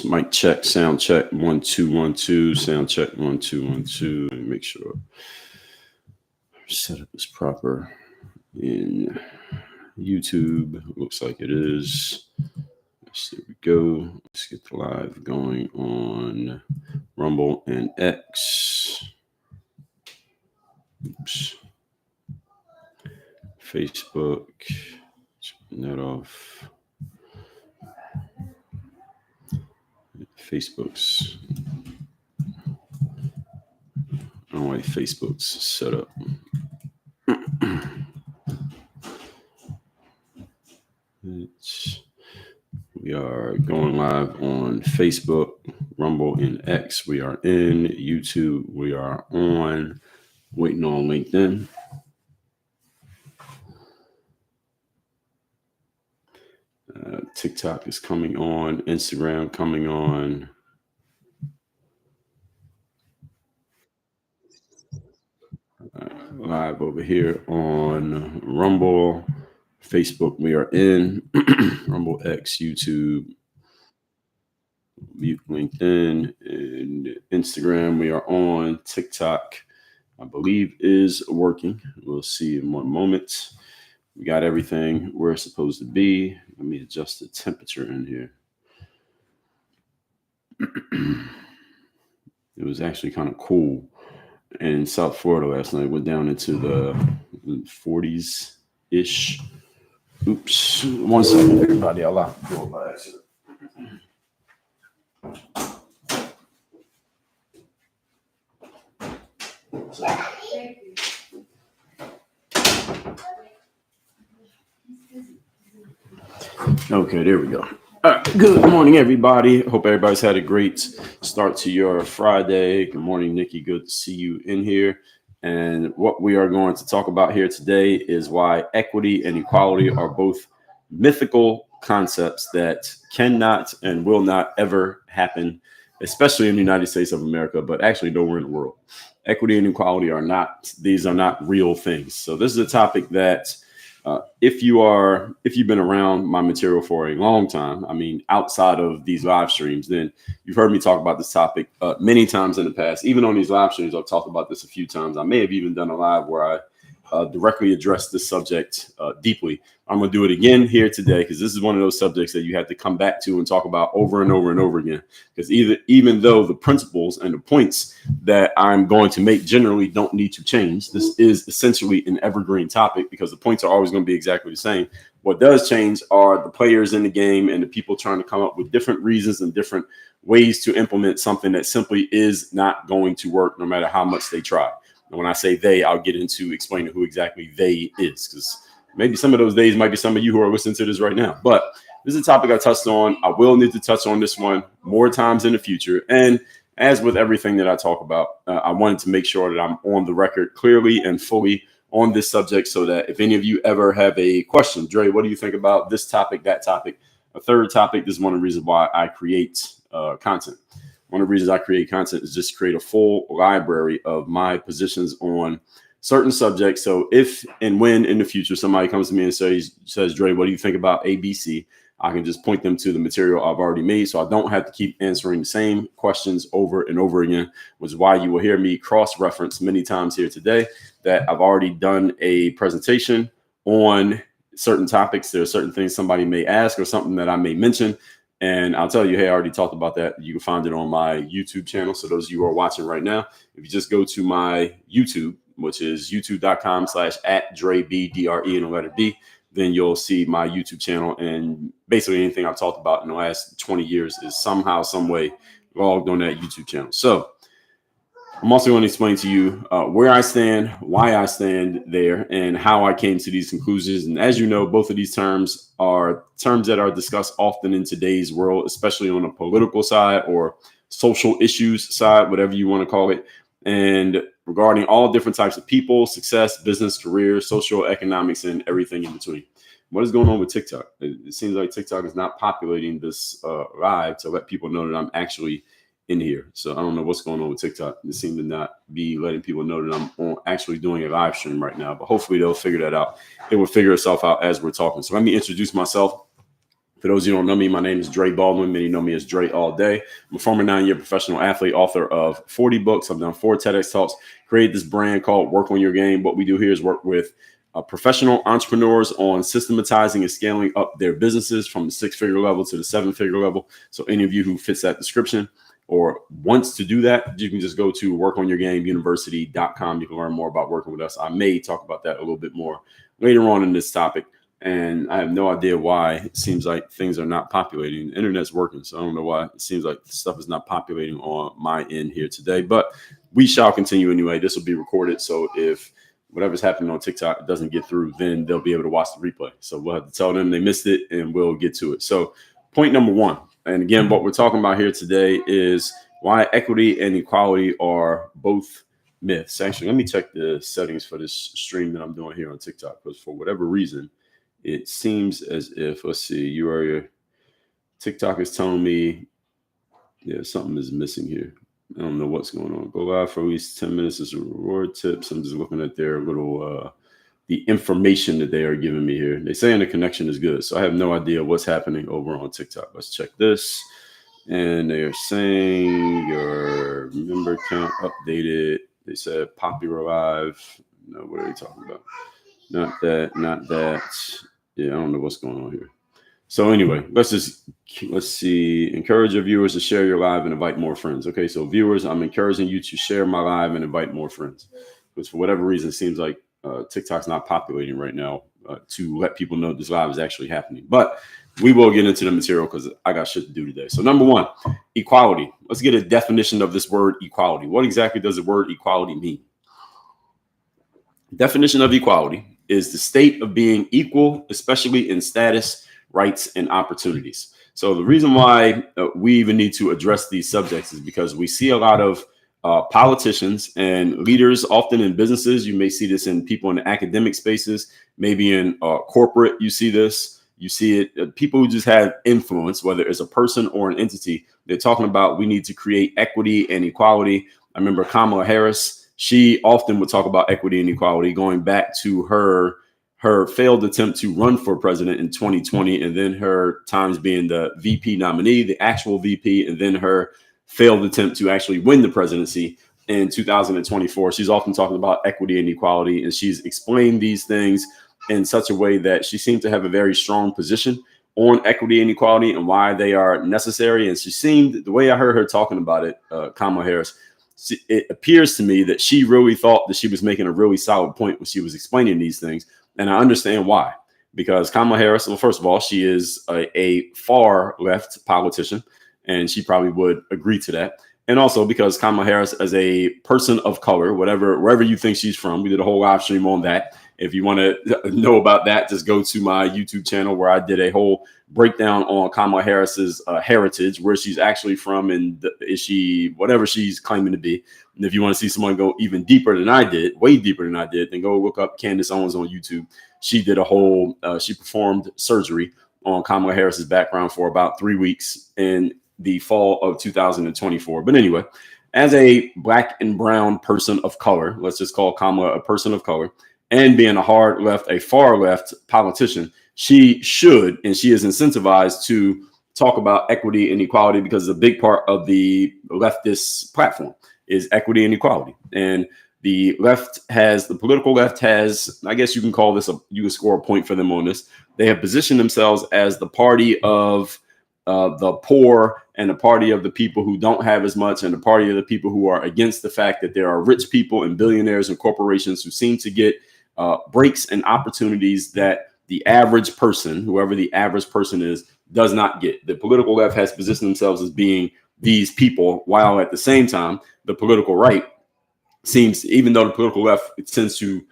Mic check, sound check, 1 2 1 2, sound check, 1 2 1 2. And make sure setup is proper in YouTube. Looks like it is. There we go. Let's get the live going on Rumble and X. Oops. Facebook. Turn that off. Facebook's. I don't like Facebook's setup. We are going live on Facebook, Rumble, and X. We are in YouTube. We are on. Waiting on LinkedIn. TikTok is coming on. Instagram coming on. Live over here on Rumble, Facebook. We are in Rumble, X, YouTube, LinkedIn, and Instagram. We are on. TikTok, I believe, is working. We'll see in one moment. We got everything where it's supposed to be. Let me adjust the temperature in here. It was actually kind of cool in South Florida last night. Went down into the 40s ish. Oops. 1 second, everybody. I locked the door by accident. Okay, there we go. All right, good morning, everybody. Hope everybody's had a great start to your Friday. Good morning, Nikki. Good to see you in here. And what we are going to talk about here today is why equity and equality are both mythical concepts that cannot and will not ever happen, especially in the United States of America, but actually nowhere in the world. Equity and equality are not real things. So this is a topic that if you've been around my material for a long time, I mean, outside of these live streams, then you've heard me talk about this topic many times in the past. Even on these live streams, I've talked about this a few times. I may have even done a live where I directly addressed this subject deeply. I'm going to do it again here today because this is one of those subjects that you have to come back to and talk about over and over and over again. Because even though the principles and the points that I'm going to make generally don't need to change, this is essentially an evergreen topic because the points are always going to be exactly the same. What does change are the players in the game and the people trying to come up with different reasons and different ways to implement something that simply is not going to work no matter how much they try. And when I say they, I'll get into explaining who exactly they is, because maybe some of those days might be some of you who are listening to this right now. But this is a topic I touched on. I will need to touch on this one more times in the future. And as with everything that I talk about, I wanted to make sure that I'm on the record clearly and fully on this subject so that if any of you ever have a question, Dre, what do you think about this topic, that topic, a third topic? This is one of the reasons why I create content. One of the reasons I create content is just create a full library of my positions on certain subjects. So if and when in the future somebody comes to me and says, Dre, what do you think about ABC? I can just point them to the material I've already made. So I don't have to keep answering the same questions over and over again, which is why you will hear me cross-reference many times here today that I've already done a presentation on certain topics. There are certain things somebody may ask or something that I may mention. And I'll tell you, hey, I already talked about that. You can find it on my YouTube channel. So those of you who are watching right now, if you just go to my YouTube, which is youtube.com/@DreB, DRE and the letter B, then you'll see my YouTube channel. And basically anything I've talked about in the last 20 years is somehow, some way logged on that YouTube channel. So I'm also going to explain to you where I stand, why I stand there, and how I came to these conclusions. And as you know, both of these terms are terms that are discussed often in today's world, especially on a political side or social issues side, whatever you want to call it. And regarding all different types of people, success, business, career, social, economics, and everything in between. What is going on with TikTok? It seems like TikTok is not populating this live to let people know that I'm actually in here. So I don't know what's going on with TikTok. They seem to not be letting people know that I'm actually doing a live stream right now, but hopefully they'll figure that out. It will figure itself out as we're talking. So let me introduce myself. For those who don't know me, my name is Dre Baldwin. Many know me as Dre all day. I'm a former 9-year professional athlete, author of 40 books. I've done 4 TEDx talks, created this brand called Work on Your Game. What we do here is work with professional entrepreneurs on systematizing and scaling up their businesses from the 6-figure level to the 7-figure level. So any of you who fits that description or wants to do that, you can just go to workonyourgameuniversity.com. You can learn more about working with us. I may talk about that a little bit more later on in this topic. And I have no idea why it seems like things are not populating. The internet's working, so I don't know why it seems like stuff is not populating on my end here today. But we shall continue anyway. This will be recorded, so if whatever's happening on TikTok doesn't get through, then they'll be able to watch the replay. So we'll have to tell them they missed it, and we'll get to it. So point number 1, and again, what we're talking about here today is why equity and equality are both myths. Actually, let me check the settings for this stream that I'm doing here on TikTok, because for whatever reason, it seems as if, let's see, TikTok is telling me, something is missing here. I don't know what's going on. Go live for at least 10 minutes as a reward tips. I'm just looking at their little, the information that they are giving me here. They're saying the connection is good. So I have no idea what's happening over on TikTok. Let's check this. And they are saying your member count updated. They said popular live. No, what are they talking about? Not that. Yeah, I don't know what's going on here. So anyway, let's see. Encourage your viewers to share your live and invite more friends. Okay, so viewers, I'm encouraging you to share my live and invite more friends. Because for whatever reason, it seems like TikTok's not populating right now to let people know this live is actually happening. But we will get into the material because I got shit to do today. So number 1, equality. Let's get a definition of this word equality. What exactly does the word equality mean? Definition of equality is the state of being equal, especially in status, rights, and opportunities. So the reason why we even need to address these subjects is because we see a lot of politicians and leaders, often in businesses. You may see this in people in academic spaces, maybe in corporate. You see this. You see it. People who just have influence, whether it's a person or an entity, they're talking about we need to create equity and equality. I remember Kamala Harris. She often would talk about equity and equality, going back to her failed attempt to run for president in 2020, and then her times being the VP nominee, the actual VP, and then her failed attempt to actually win the presidency in 2024. She's often talking about equity and equality, and she's explained these things in such a way that she seemed to have a very strong position on equity and equality and why they are necessary. And she seemed, the way I heard her talking about it, Kamala Harris, it appears to me that she really thought that she was making a really solid point when she was explaining these things. And I understand why, because Kamala Harris, well, first of all, she is a far left politician, and she probably would agree to that. And also because Kamala Harris, as a person of color, wherever you think she's from, we did a whole live stream on that. If you want to know about that, just go to my YouTube channel where I did a whole breakdown on Kamala Harris's heritage, where she's actually from, and is she whatever she's claiming to be. And if you want to see someone go even deeper than I did, way deeper than I did, then go look up Candace Owens on YouTube. She did a whole, she performed surgery on Kamala Harris's background for about 3 weeks in the fall of 2024. But anyway, as a black and brown person of color, let's just call Kamala a person of color, and being a far left politician, she should, and she is incentivized to talk about equity and equality, because a big part of the leftist platform is equity and equality. And the political left has, I guess you can call this, you can score a point for them on this. They have positioned themselves as the party of the poor, and the party of the people who don't have as much, and the party of the people who are against the fact that there are rich people and billionaires and corporations who seem to get breaks and opportunities that the average person, whoever the average person is, does not get. The political left has positioned themselves as being these people, while at the same time, the political right seems, even though the political left tends to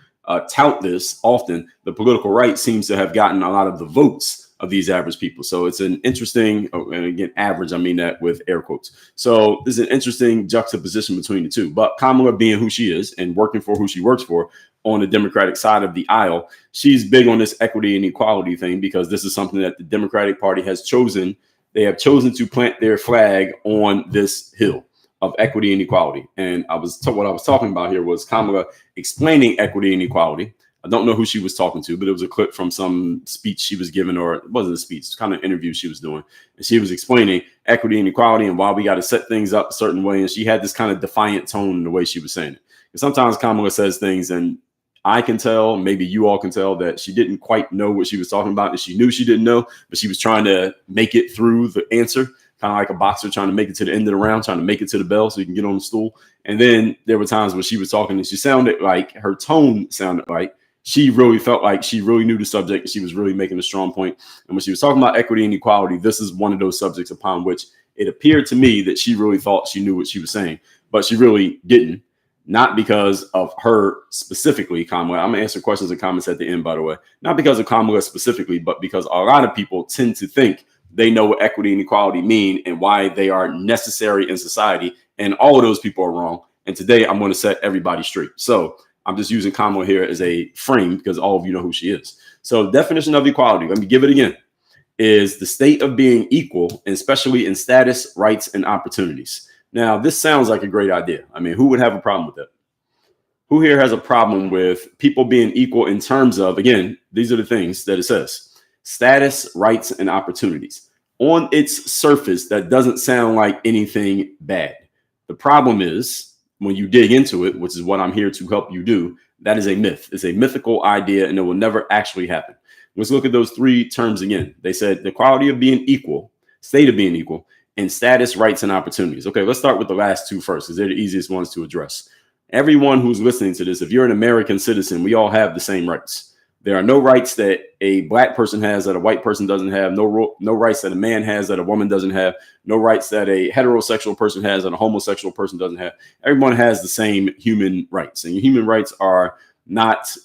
tout this often, the political right seems to have gotten a lot of the votes of these average people. So it's an interesting, and again, average, I mean that with air quotes. So there's an interesting juxtaposition between the two. But Kamala, being who she is and working for who she works for on the Democratic side of the aisle, she's big on this equity and equality thing, because this is something that the Democratic Party has chosen. They have chosen to plant their flag on this hill of equity and equality. And what I was talking about here was Kamala explaining equity and equality, I don't know who she was talking to, but it was a clip from some speech she was giving, or it wasn't a speech, it's kind of interview she was doing. And she was explaining equity and equality and why we got to set things up a certain way. And she had this kind of defiant tone in the way she was saying it. And sometimes Kamala says things and I can tell, maybe you all can tell, that she didn't quite know what she was talking about. And she knew she didn't know, but she was trying to make it through the answer, kind of like a boxer trying to make it to the end of the round, trying to make it to the bell so you can get on the stool. And then there were times when she was talking and she sounded like, her tone sounded like she really felt like she really knew the subject and she was really making a strong point. And when she was talking about equity and equality, this is one of those subjects upon which it appeared to me that she really thought she knew what she was saying, but she really didn't. Not because of her specifically, Kamala. I'm gonna answer questions and comments at the end, by the way. Not because of Kamala specifically, but because a lot of people tend to think they know what equity and equality mean and why they are necessary in society. And all of those people are wrong. And today I'm going to set everybody straight. So I'm just using Kamala here as a frame because all of you know who she is. So definition of equality, let me give it again, is the state of being equal, and especially in status, rights, and opportunities. Now, this sounds like a great idea. I mean, who would have a problem with that? Who here has a problem with people being equal in terms of, again, these are the things that it says: status, rights, and opportunities. On its surface, that doesn't sound like anything bad. The problem is when you dig into it, which is what I'm here to help you do, that is a myth. It's a mythical idea and it will never actually happen. Let's look at those three terms again. They said the quality of being equal, state of being equal, and status, rights, and opportunities. Okay, let's start with the last two first because they're the easiest ones to address. Everyone who's listening to this, if you're an American citizen, we all have the same rights. There are no rights that a black person has that a white person doesn't have. No rights that a man has that a woman doesn't have. No rights that a heterosexual person has that a homosexual person doesn't have. Everyone has the same human rights. And your human rights are not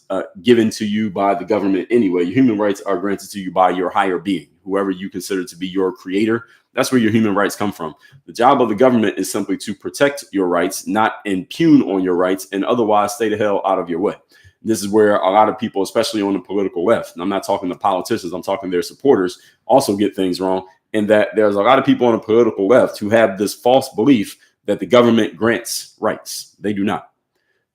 given to you by the government anyway. Your human rights are granted to you by your higher being, whoever you consider to be your creator. That's where your human rights come from. The job of the government is simply to protect your rights, not impugn on your rights, and otherwise stay the hell out of your way. This is where a lot of people, especially on the political left, and I'm not talking to politicians, I'm talking their supporters, also get things wrong. And that there's a lot of people on the political left who have this false belief that the government grants rights. They do not.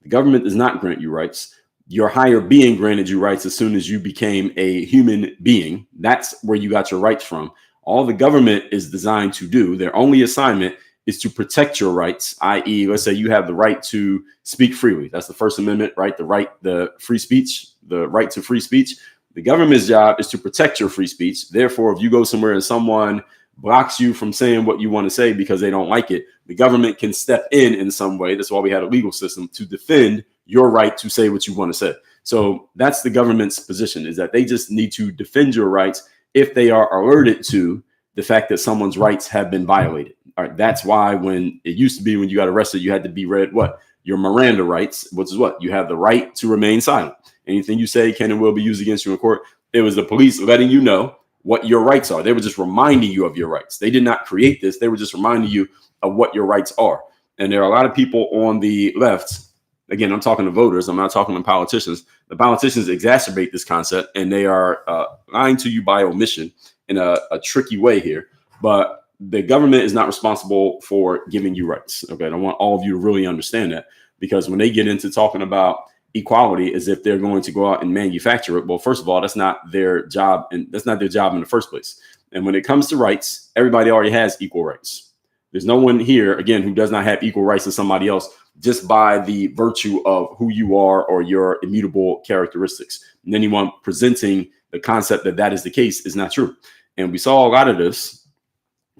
The government does not grant you rights. Your higher being granted you rights as soon as you became a human being. That's where you got your rights from. All the government is designed to do, their only assignment is to protect your rights, i.e., let's say you have the right to speak freely. That's the First Amendment, right? The free speech, the right to free speech. The government's job is to protect your free speech. Therefore, if you go somewhere and someone blocks you from saying what you want to say because they don't like it, the government can step in some way. That's why we had a legal system to defend your right to say what you want to say. So that's the government's position, is that they just need to defend your rights if they are alerted to the fact that someone's rights have been violated. All right, that's why when it used to be when you got arrested, you had to be read what? Your Miranda rights, which is what? You have the right to remain silent. Anything you say can and will be used against you in court. It was the police letting you know what your rights are. They were just reminding you of your rights. They did not create this. They were just reminding you of what your rights are. And there are a lot of people on the left. Again, I'm talking to voters. I'm not talking to politicians. The politicians exacerbate this concept, and they are lying to you by omission in a tricky way here. But the government is not responsible for giving you rights. Okay, I want all of you to really understand that, because when they get into talking about equality as if they're going to go out and manufacture it, well, first of all, that's not their job, and that's not their job in the first place. And when it comes to rights, everybody already has equal rights. There's no one here, again, who does not have equal rights to somebody else just by the virtue of who you are or your immutable characteristics. And anyone presenting the concept that that is the case is not true. And we saw a lot of this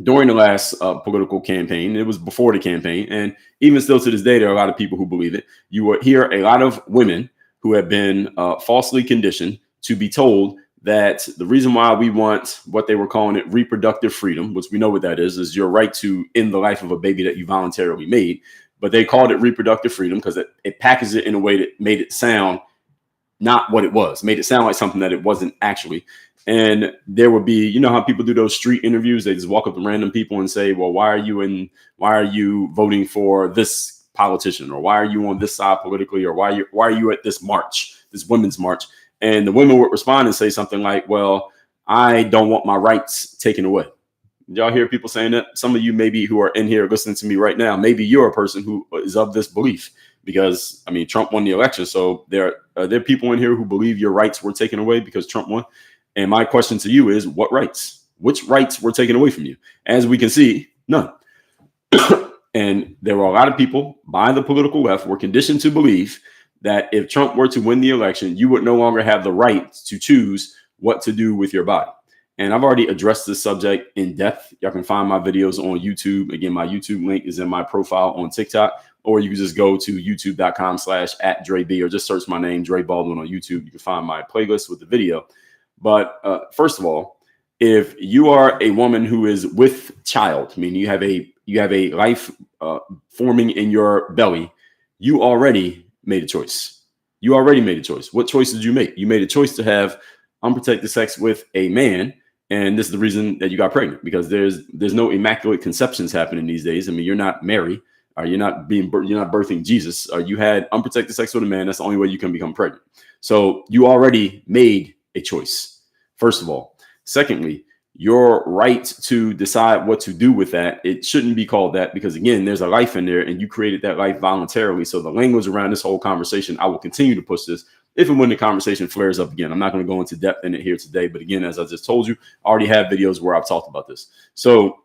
during the last political campaign. It was before the campaign. And even still to this day, there are a lot of people who believe it. You will hear a lot of women who have been falsely conditioned to be told that the reason why we want what they were calling it reproductive freedom, which we know what that is your right to end the life of a baby that you voluntarily made. But they called it reproductive freedom because it packaged it in a way that made it sound not what it was, made it sound like something that it wasn't actually. And there would be, you know how people do those street interviews? They just walk up to random people and say, well, why are you voting for this politician? Or why are you on this side politically? Or why are you at this march, this women's march? And the women would respond and say something like, well, I don't want my rights taken away. Y'all hear people saying that? Some of you maybe who are in here listening to me right now, maybe you're a person who is of this belief. because, I mean, Trump won the election. So there are people in here who believe your rights were taken away because Trump won. And my question to you is, what rights? Which rights were taken away from you? As we can see, none. And there were a lot of people by the political left were conditioned to believe that if Trump were to win the election, you would no longer have the right to choose what to do with your body. And I've already addressed this subject in depth. Y'all can find my videos on YouTube. Again, my YouTube link is in my profile on TikTok, or you can just go to youtube.com/@DreB, or just search my name, Dre Baldwin, on YouTube. You can find my playlist with the video. But first of all, if you are a woman who is with child, I mean, you have a life forming in your belly, you already made a choice. You already made a choice. What choice did you make? You made a choice to have unprotected sex with a man. And this is the reason that you got pregnant, because there's no immaculate conceptions happening these days. I mean, you're not Mary, or you're not birthing Jesus, or you had unprotected sex with a man. That's the only way you can become pregnant. So you already made a choice, first of all. Secondly, your right to decide what to do with that, it shouldn't be called that, because again, there's a life in there and you created that life voluntarily. So the language around this whole conversation, I will continue to push this if and when the conversation flares up again. I'm not going to go into depth in it here today, but again, as I just told you, I already have videos where I've talked about this. So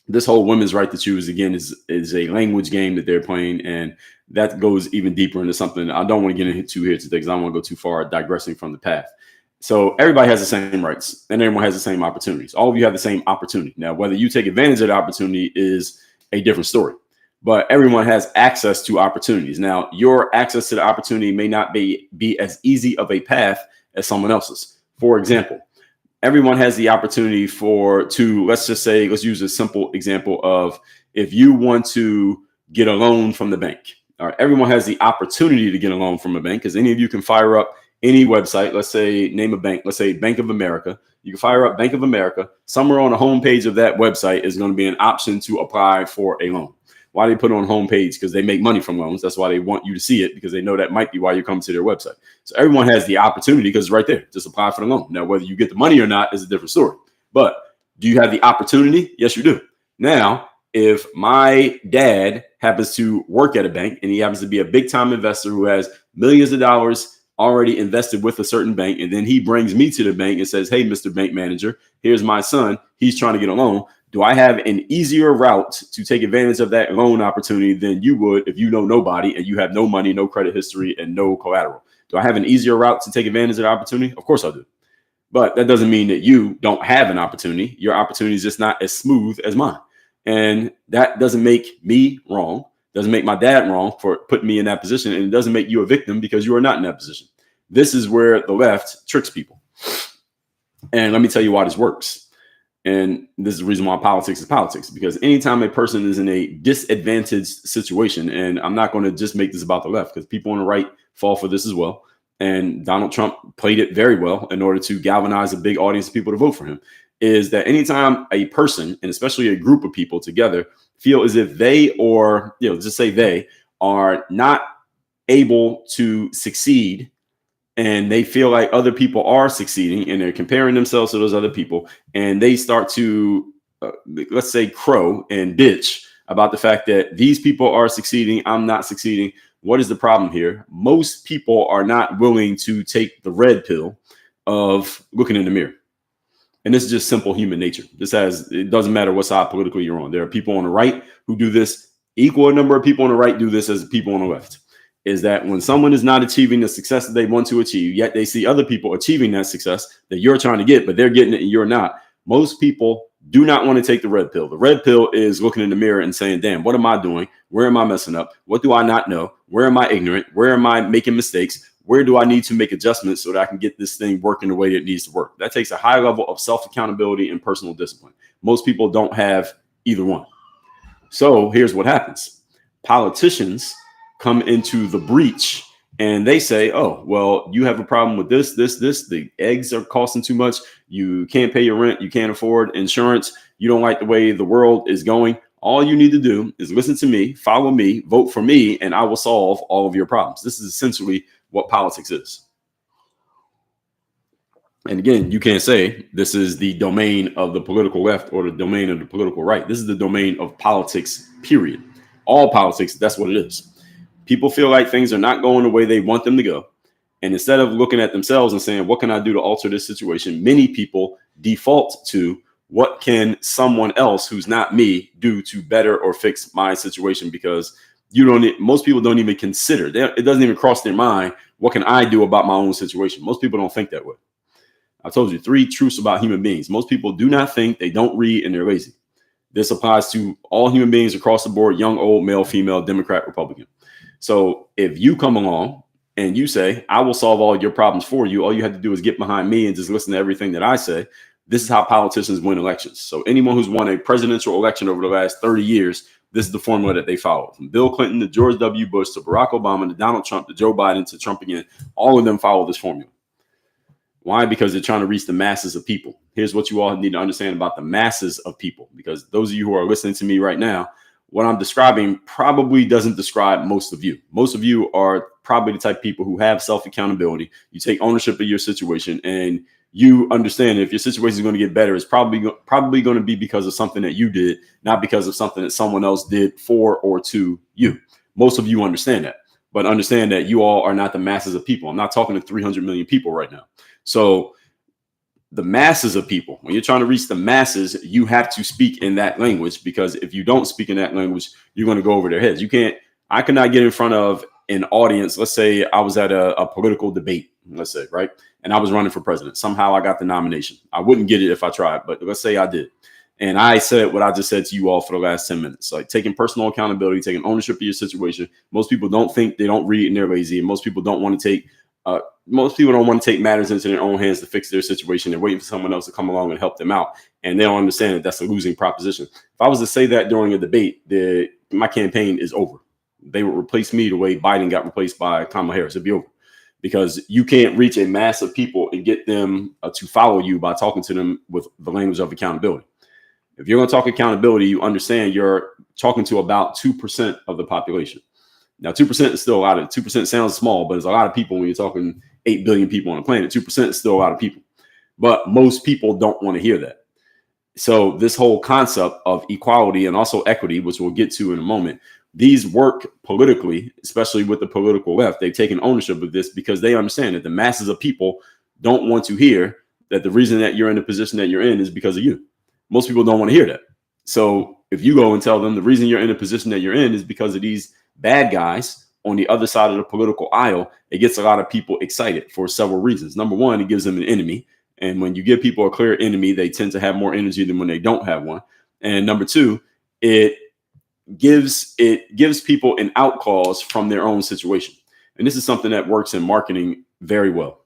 this whole women's right to choose, again, is a language game that they're playing, and that goes even deeper into something I don't want to get into here today because I don't want to go too far digressing from the path. So everybody has the same rights and everyone has the same opportunities. All of you have the same opportunity. Now, whether you take advantage of the opportunity is a different story, but everyone has access to opportunities. Now, your access to the opportunity may not be as easy of a path as someone else's. For example, everyone has the opportunity let's use a simple example of if you want to get a loan from the bank. All right, everyone has the opportunity to get a loan from a bank, because any of you can fire up any website. Let's say, name a bank. Let's say Bank of America. You can fire up Bank of America. Somewhere on the homepage of that website is going to be an option to apply for a loan. Why do they put it on homepage? Because they make money from loans. That's why they want you to see it, because they know that might be why you come to their website. So everyone has the opportunity because it's right there. Just apply for the loan. Now, whether you get the money or not is a different story. But do you have the opportunity? Yes, you do. Now, if my dad happens to work at a bank and he happens to be a big time investor who has millions of dollars already invested with a certain bank, and then he brings me to the bank and says, "Hey, Mr. Bank Manager, here's my son. He's trying to get a loan." Do I have an easier route to take advantage of that loan opportunity than you would if you know nobody and you have no money, no credit history, and no collateral? Do I have an easier route to take advantage of the opportunity? Of course I do. But that doesn't mean that you don't have an opportunity. Your opportunity is just not as smooth as mine. And that doesn't make me wrong. Doesn't make my dad wrong for putting me in that position. And it doesn't make you a victim because you are not in that position. This is where the left tricks people. And let me tell you why this works. And this is the reason why politics is politics, because anytime a person is in a disadvantaged situation, and I'm not going to just make this about the left, because people on the right fall for this as well. And Donald Trump played it very well in order to galvanize a big audience of people to vote for him, is that anytime a person, and especially a group of people together, feel as if they, or, just say they are not able to succeed, and they feel like other people are succeeding and they're comparing themselves to those other people, and they start to, let's say, crow and bitch about the fact that these people are succeeding, I'm not succeeding. What is the problem here? Most people are not willing to take the red pill of looking in the mirror. And this is just simple human nature. It doesn't matter what side politically you're on. There are people on the right who do this. Equal number of people on the right do this as people on the left. Is that when someone is not achieving the success that they want to achieve, yet they see other people achieving that success that you're trying to get, but they're getting it and you're not. Most people do not want to take the red pill. The red pill is looking in the mirror and saying, damn, what am I doing? Where am I messing up? What do I not know? Where am I ignorant? Where am I making mistakes? Where do I need to make adjustments so that I can get this thing working the way that it needs to work? That takes a high level of self-accountability and personal discipline. Most people don't have either one. So here's what happens. Politicians come into the breach and they say, oh, well, you have a problem with this. The eggs are costing too much. You can't pay your rent. You can't afford insurance. You don't like the way the world is going. All you need to do is listen to me, follow me, vote for me, and I will solve all of your problems. This is essentially what politics is. And again, you can't say this is the domain of the political left or the domain of the political right. This is the domain of politics, period. All politics, that's what it is. People feel like things are not going the way they want them to go. And instead of looking at themselves and saying, what can I do to alter this situation? Many people default to, what can someone else who's not me do to better or fix my situation? Because most people don't even consider, it doesn't even cross their mind, what can I do about my own situation? Most people don't think that way. I told you 3 truths about human beings. Most people do not think, they don't read, and they're lazy. This applies to all human beings across the board, young, old, male, female, Democrat, Republican. So if you come along and you say, I will solve all your problems for you, all you have to do is get behind me and just listen to everything that I say. This is how politicians win elections. So anyone who's won a presidential election over the last 30 years, this is the formula that they follow. From Bill Clinton to George W. Bush to Barack Obama to Donald Trump to Joe Biden to Trump again, all of them follow this formula. Why? Because they're trying to reach the masses of people. Here's what you all need to understand about the masses of people, because those of you who are listening to me right now, what I'm describing probably doesn't describe most of you. Most of you are probably the type of people who have self-accountability. You take ownership of your situation, and you understand if your situation is going to get better, it's probably going to be because of something that you did, not because of something that someone else did for or to you. Most of you understand that, but understand that you all are not the masses of people. I'm not talking to 300 million people right now. So the masses of people, when you're trying to reach the masses, you have to speak in that language, because if you don't speak in that language, you're going to go over their heads. I cannot get in front of an audience. Let's say I was at a political debate, let's say, right? And I was running for president. Somehow I got the nomination. I wouldn't get it if I tried, but let's say I did. And I said what I just said to you all for the last 10 minutes, like taking personal accountability, taking ownership of your situation. Most people don't think, they don't read, and they're lazy. And most people don't want to take matters into their own hands to fix their situation. They're waiting for someone else to come along and help them out. And they don't understand that that's a losing proposition. If I was to say that during a debate, my campaign is over. They would replace me the way Biden got replaced by Kamala Harris. It'd be over, because you can't reach a mass of people and get them to follow you by talking to them with the language of accountability. If you're going to talk accountability, you understand you're talking to about 2% of the population. Now, 2% is still a lot. 2% sounds small, but it's a lot of people when you're talking 8 billion people on the planet. 2% is still a lot of people, but most people don't want to hear that. So this whole concept of equality and also equity, which we'll get to in a moment, these work politically, especially with the political left. They've taken ownership of this because they understand that the masses of people don't want to hear that the reason that you're in the position that you're in is because of you. Most people don't want to hear that. So if you go and tell them the reason you're in the position that you're in is because of these bad guys on the other side of the political aisle, it gets a lot of people excited for several reasons. Number one, it gives them an enemy. And when you give people a clear enemy, they tend to have more energy than when they don't have one. And number two, it gives people an out clause from their own situation. And this is something that works in marketing very well.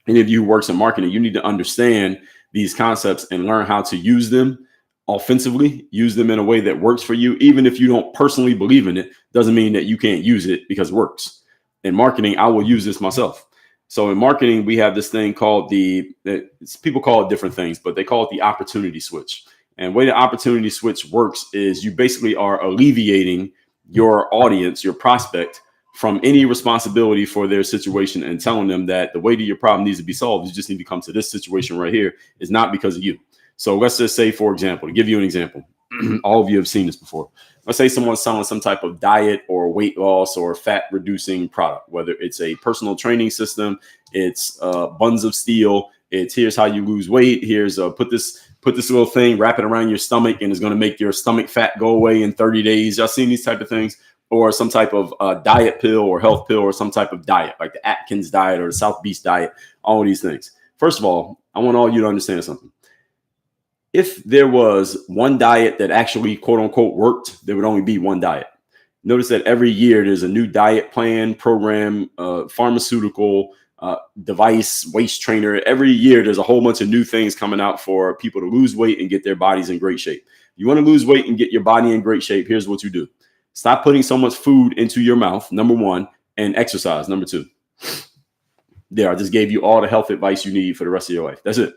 Any of you who works in marketing, you need to understand these concepts and learn how to use them offensively, use them in a way that works for you. Even if you don't personally believe in it, doesn't mean that you can't use it because it works. In marketing, I will use this myself. So in marketing, we have this thing called people call it different things, but they call it the opportunity switch. And the way the opportunity switch works is you basically are alleviating your audience, your prospect, from any responsibility for their situation and telling them that the way that your problem needs to be solved, you just need to come to this situation right here, is not because of you. So let's just say, for example, to give you an example, all of you have seen this before. Let's say someone's selling some type of diet or weight loss or fat reducing product, whether it's a personal training system, it's buns of steel, it's here's how you lose weight, here's put this little thing, wrap it around your stomach, and it's going to make your stomach fat go away in 30 days. Y'all seen these type of things? Or some type of diet pill or health pill or some type of diet, like the Atkins diet or the South Beach diet, all of these things. First of all, I want all you to understand something. If there was one diet that actually, quote unquote, worked, there would only be one diet. Notice that every year there's a new diet plan, program, pharmaceutical device, waist trainer. Every year there's a whole bunch of new things coming out for people to lose weight and get their bodies in great shape. You want to lose weight and get your body in great shape, here's what you do. Stop putting so much food into your mouth, number one, and exercise, number two. There, I just gave you all the health advice you need for the rest of your life. That's it.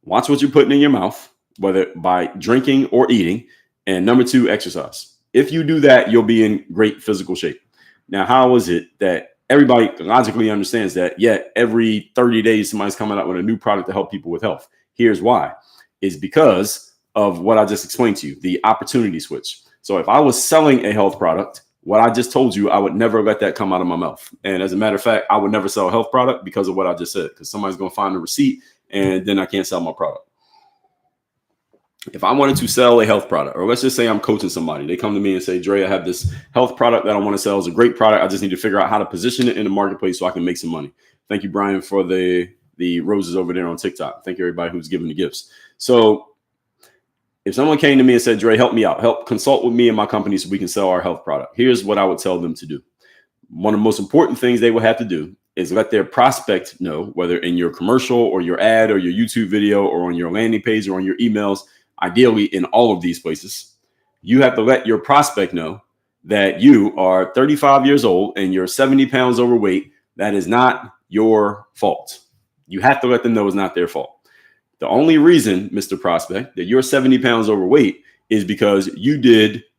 Watch what you're putting in your mouth, whether by drinking or eating. And number two, exercise. If you do that, you'll be in great physical shape. Now, how is it that everybody logically understands that, yet every 30 days, somebody's coming out with a new product to help people with health? Here's why. It's because of what I just explained to you, the opportunity switch. So if I was selling a health product, what I just told you, I would never let that come out of my mouth. And as a matter of fact, I would never sell a health product because of what I just said, because somebody's going to find the receipt and then I can't sell my product. If I wanted to sell a health product, or let's just say I'm coaching somebody, they come to me and say, Dre, I have this health product that I want to sell. It's a great product. I just need to figure out how to position it in the marketplace so I can make some money. Thank you, Brian, for the roses over there on TikTok. Thank you, everybody who's giving the gifts. So if someone came to me and said, Dre, help me out, help consult with me and my company so we can sell our health product, here's what I would tell them to do. One of the most important things they will have to do is let their prospect know, whether in your commercial or your ad or your YouTube video or on your landing page or on your emails, ideally in all of these places, you have to let your prospect know that you are 35 years old and you're 70 pounds overweight. That is not your fault. You have to let them know it's not their fault. The only reason, Mr. Prospect, that you're 70 pounds overweight is because you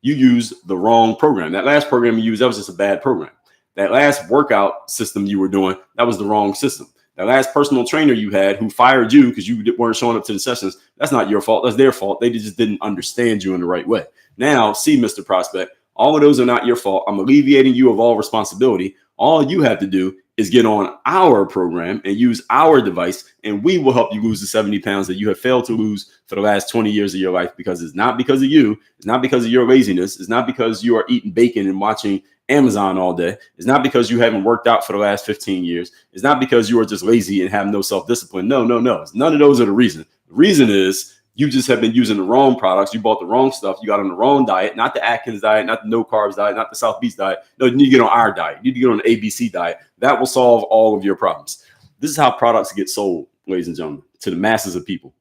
used the wrong program. That last program you used, that was just a bad program. That last workout system you were doing, that was the wrong system. That last personal trainer you had who fired you because you weren't showing up to the sessions, that's not your fault. That's their fault. They just didn't understand you in the right way. Now, see, Mr. Prospect, all of those are not your fault. I'm alleviating you of all responsibility. All you have to do is get on our program and use our device, and we will help you lose the 70 pounds that you have failed to lose for the last 20 years of your life, because it's not because of you. It's not because of your laziness. It's not because you are eating bacon and watching Amazon all day. It's not because you haven't worked out for the last 15 years. It's not because you are just lazy and have no self-discipline. No. None of those are the reason. The reason is you just have been using the wrong products. You bought the wrong stuff. You got on the wrong diet, not the Atkins diet, not the no carbs diet, not the South Beach diet. No, you need to get on our diet. You need to get on the ABC diet. That will solve all of your problems. This is how products get sold, ladies and gentlemen, to the masses of people.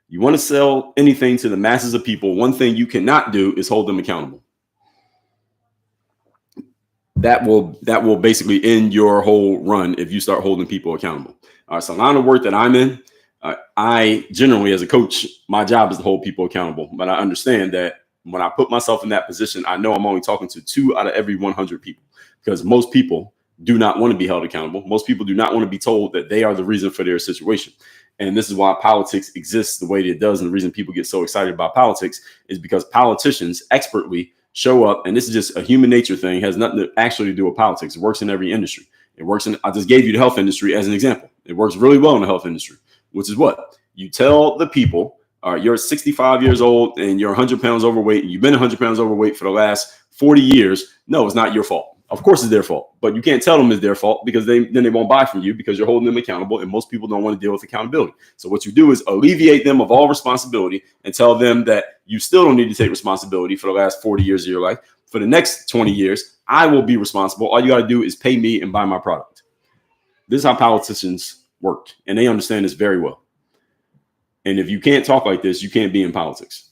You want to sell anything to the masses of people, one thing you cannot do is hold them accountable. That will basically end your whole run if you start holding people accountable. All right, so a line of work that I'm in, I generally, as a coach, my job is to hold people accountable. But I understand that when I put myself in that position, I know I'm only talking to 2 out of every 100 people, because most people do not want to be held accountable. Most people do not want to be told that they are the reason for their situation. And this is why politics exists the way that it does. And the reason people get so excited about politics is because politicians expertly show up. And this is just a human nature thing. It has nothing to actually do with politics. It works in every industry. It works in, I just gave you the health industry as an example. It works really well in the health industry, which is what you tell the people. You're 65 years old and you're 100 pounds overweight, and you've been 100 pounds overweight for the last 40 years. No, it's not your fault. Of course it's their fault, but you can't tell them it's their fault, because then they won't buy from you, because you're holding them accountable, and most people don't want to deal with accountability. So what you do is alleviate them of all responsibility and tell them that you still don't need to take responsibility for the last 40 years of your life. For the next 20 years, I will be responsible. All you got to do is pay me and buy my product. This is how politicians work, and they understand this very well. And if you can't talk like this, you can't be in politics.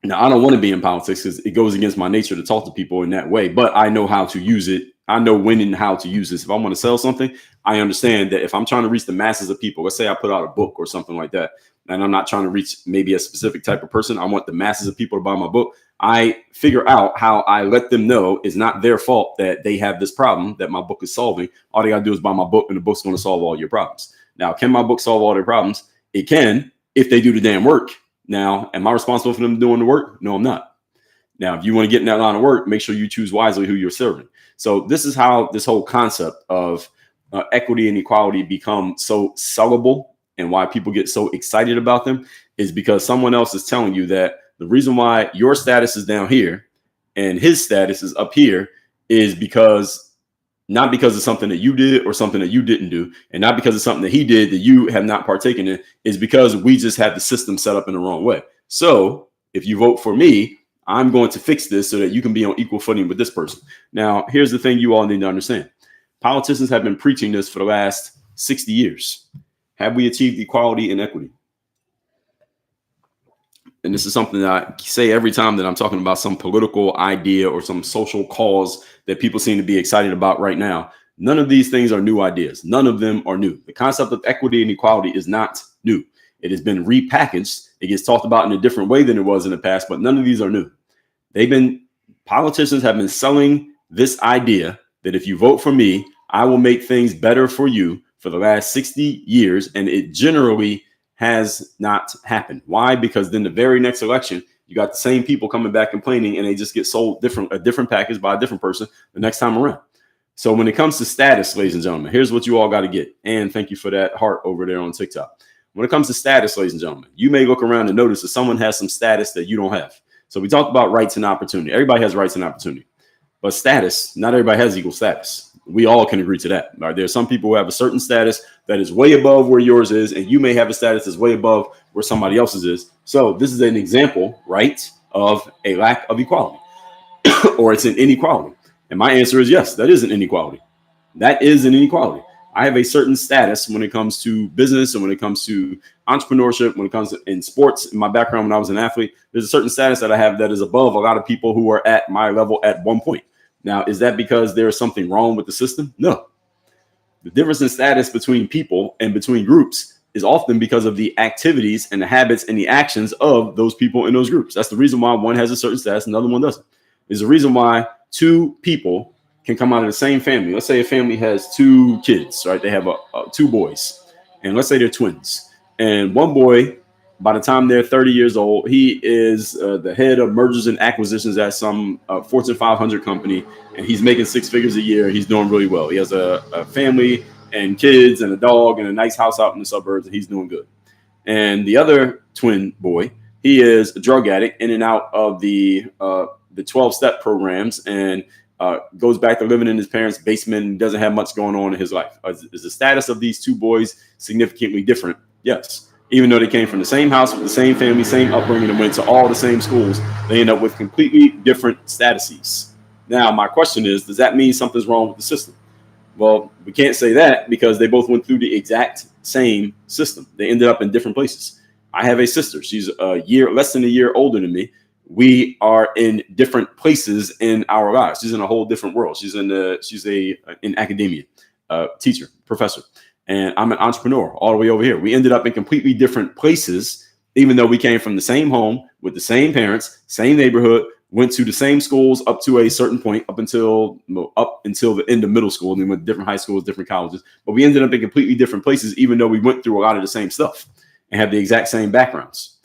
Now, I don't want to be in politics because it goes against my nature to talk to people in that way, but I know how to use it. I know when and how to use this. If I want to sell something, I understand that if I'm trying to reach the masses of people, let's say I put out a book or something like that, and I'm not trying to reach maybe a specific type of person, I want the masses of people to buy my book. I figure out how I let them know it's not their fault that they have this problem that my book is solving. All they got to do is buy my book, and the book's going to solve all your problems. Now, can my book solve all their problems? It can, if they do the damn work. Now, am I responsible for them doing the work? No, I'm not. Now, if you want to get in that line of work, make sure you choose wisely who you're serving. So this is how this whole concept of equity and equality become so sellable, and why people get so excited about them is because someone else is telling you that the reason why your status is down here and his status is up here is not because of something that you did or something that you didn't do, and not because of something that he did that you have not partaken in, is because we just had the system set up in the wrong way. So if you vote for me, I'm going to fix this so that you can be on equal footing with this person. Now, here's the thing you all need to understand. Politicians have been preaching this for the last 60 years. Have we achieved equality and equity? And this is something that I say every time that I'm talking about some political idea or some social cause that people seem to be excited about right now. None of these things are new ideas. None of them are new. The concept of equity and equality is not new. It has been repackaged. It gets talked about in a different way than it was in the past, but none of these are new. Politicians have been selling this idea that if you vote for me, I will make things better for you for the last 60 years. And it generally has not happened. Why? Because then the very next election, You got the same people coming back complaining, and they just get sold a different package by a different person the next time around. So when it comes to status, ladies and gentlemen, here's what you all got to get. And thank you for that heart over there on TikTok. When it comes to status, ladies and gentlemen, you may look around and notice that someone has some status that you don't have. So we talked about rights and opportunity. Everybody has rights and opportunity. But status, not everybody has equal status. We all can agree to that. Right? There are some people who have a certain status that is way above where yours is, and you may have a status that's way above where somebody else's is. So this is an example, right, of a lack of equality, or it's an inequality. And my answer is yes, that is an inequality. That is an inequality. I have a certain status when it comes to business and when it comes to entrepreneurship, when it comes to in sports. In my background, when I was an athlete, there's a certain status that I have that is above a lot of people who are at my level at one point. Now, is that because there is something wrong with the system? No. The difference in status between people and between groups is often because of the activities and the habits and the actions of those people in those groups. That's the reason why one has a certain status and the other one doesn't. There's a reason why two people can come out of the same family. Let's say a family has two kids, right? They have two boys, and let's say they're twins. And one boy, by the time they're 30 years old, he is the head of mergers and acquisitions at some Fortune 500 company, and he's making six figures a year. He's doing really well. He has a family and kids and a dog and a nice house out in the suburbs, and he's doing good. And the other twin boy, he is a drug addict in and out of the 12-step programs, and goes back to living in his parents' basement and doesn't have much going on in his life. Is the status of these two boys significantly different? Yes. Even though they came from the same house, with the same family, same upbringing, and went to all the same schools, they end up with completely different statuses. Now, my question is, does that mean something's wrong with the system? Well, we can't say that because they both went through the exact same system. They ended up in different places. I have a sister. She's less than a year older than me. We are in different places in our lives. She's in a whole different world. She's in academia, teacher, professor. And I'm an entrepreneur all the way over here. We ended up in completely different places, even though we came from the same home with the same parents, same neighborhood, went to the same schools up to a certain point, up until the end of middle school. And we went to different high schools, different colleges. But we ended up in completely different places, even though we went through a lot of the same stuff and have the exact same backgrounds.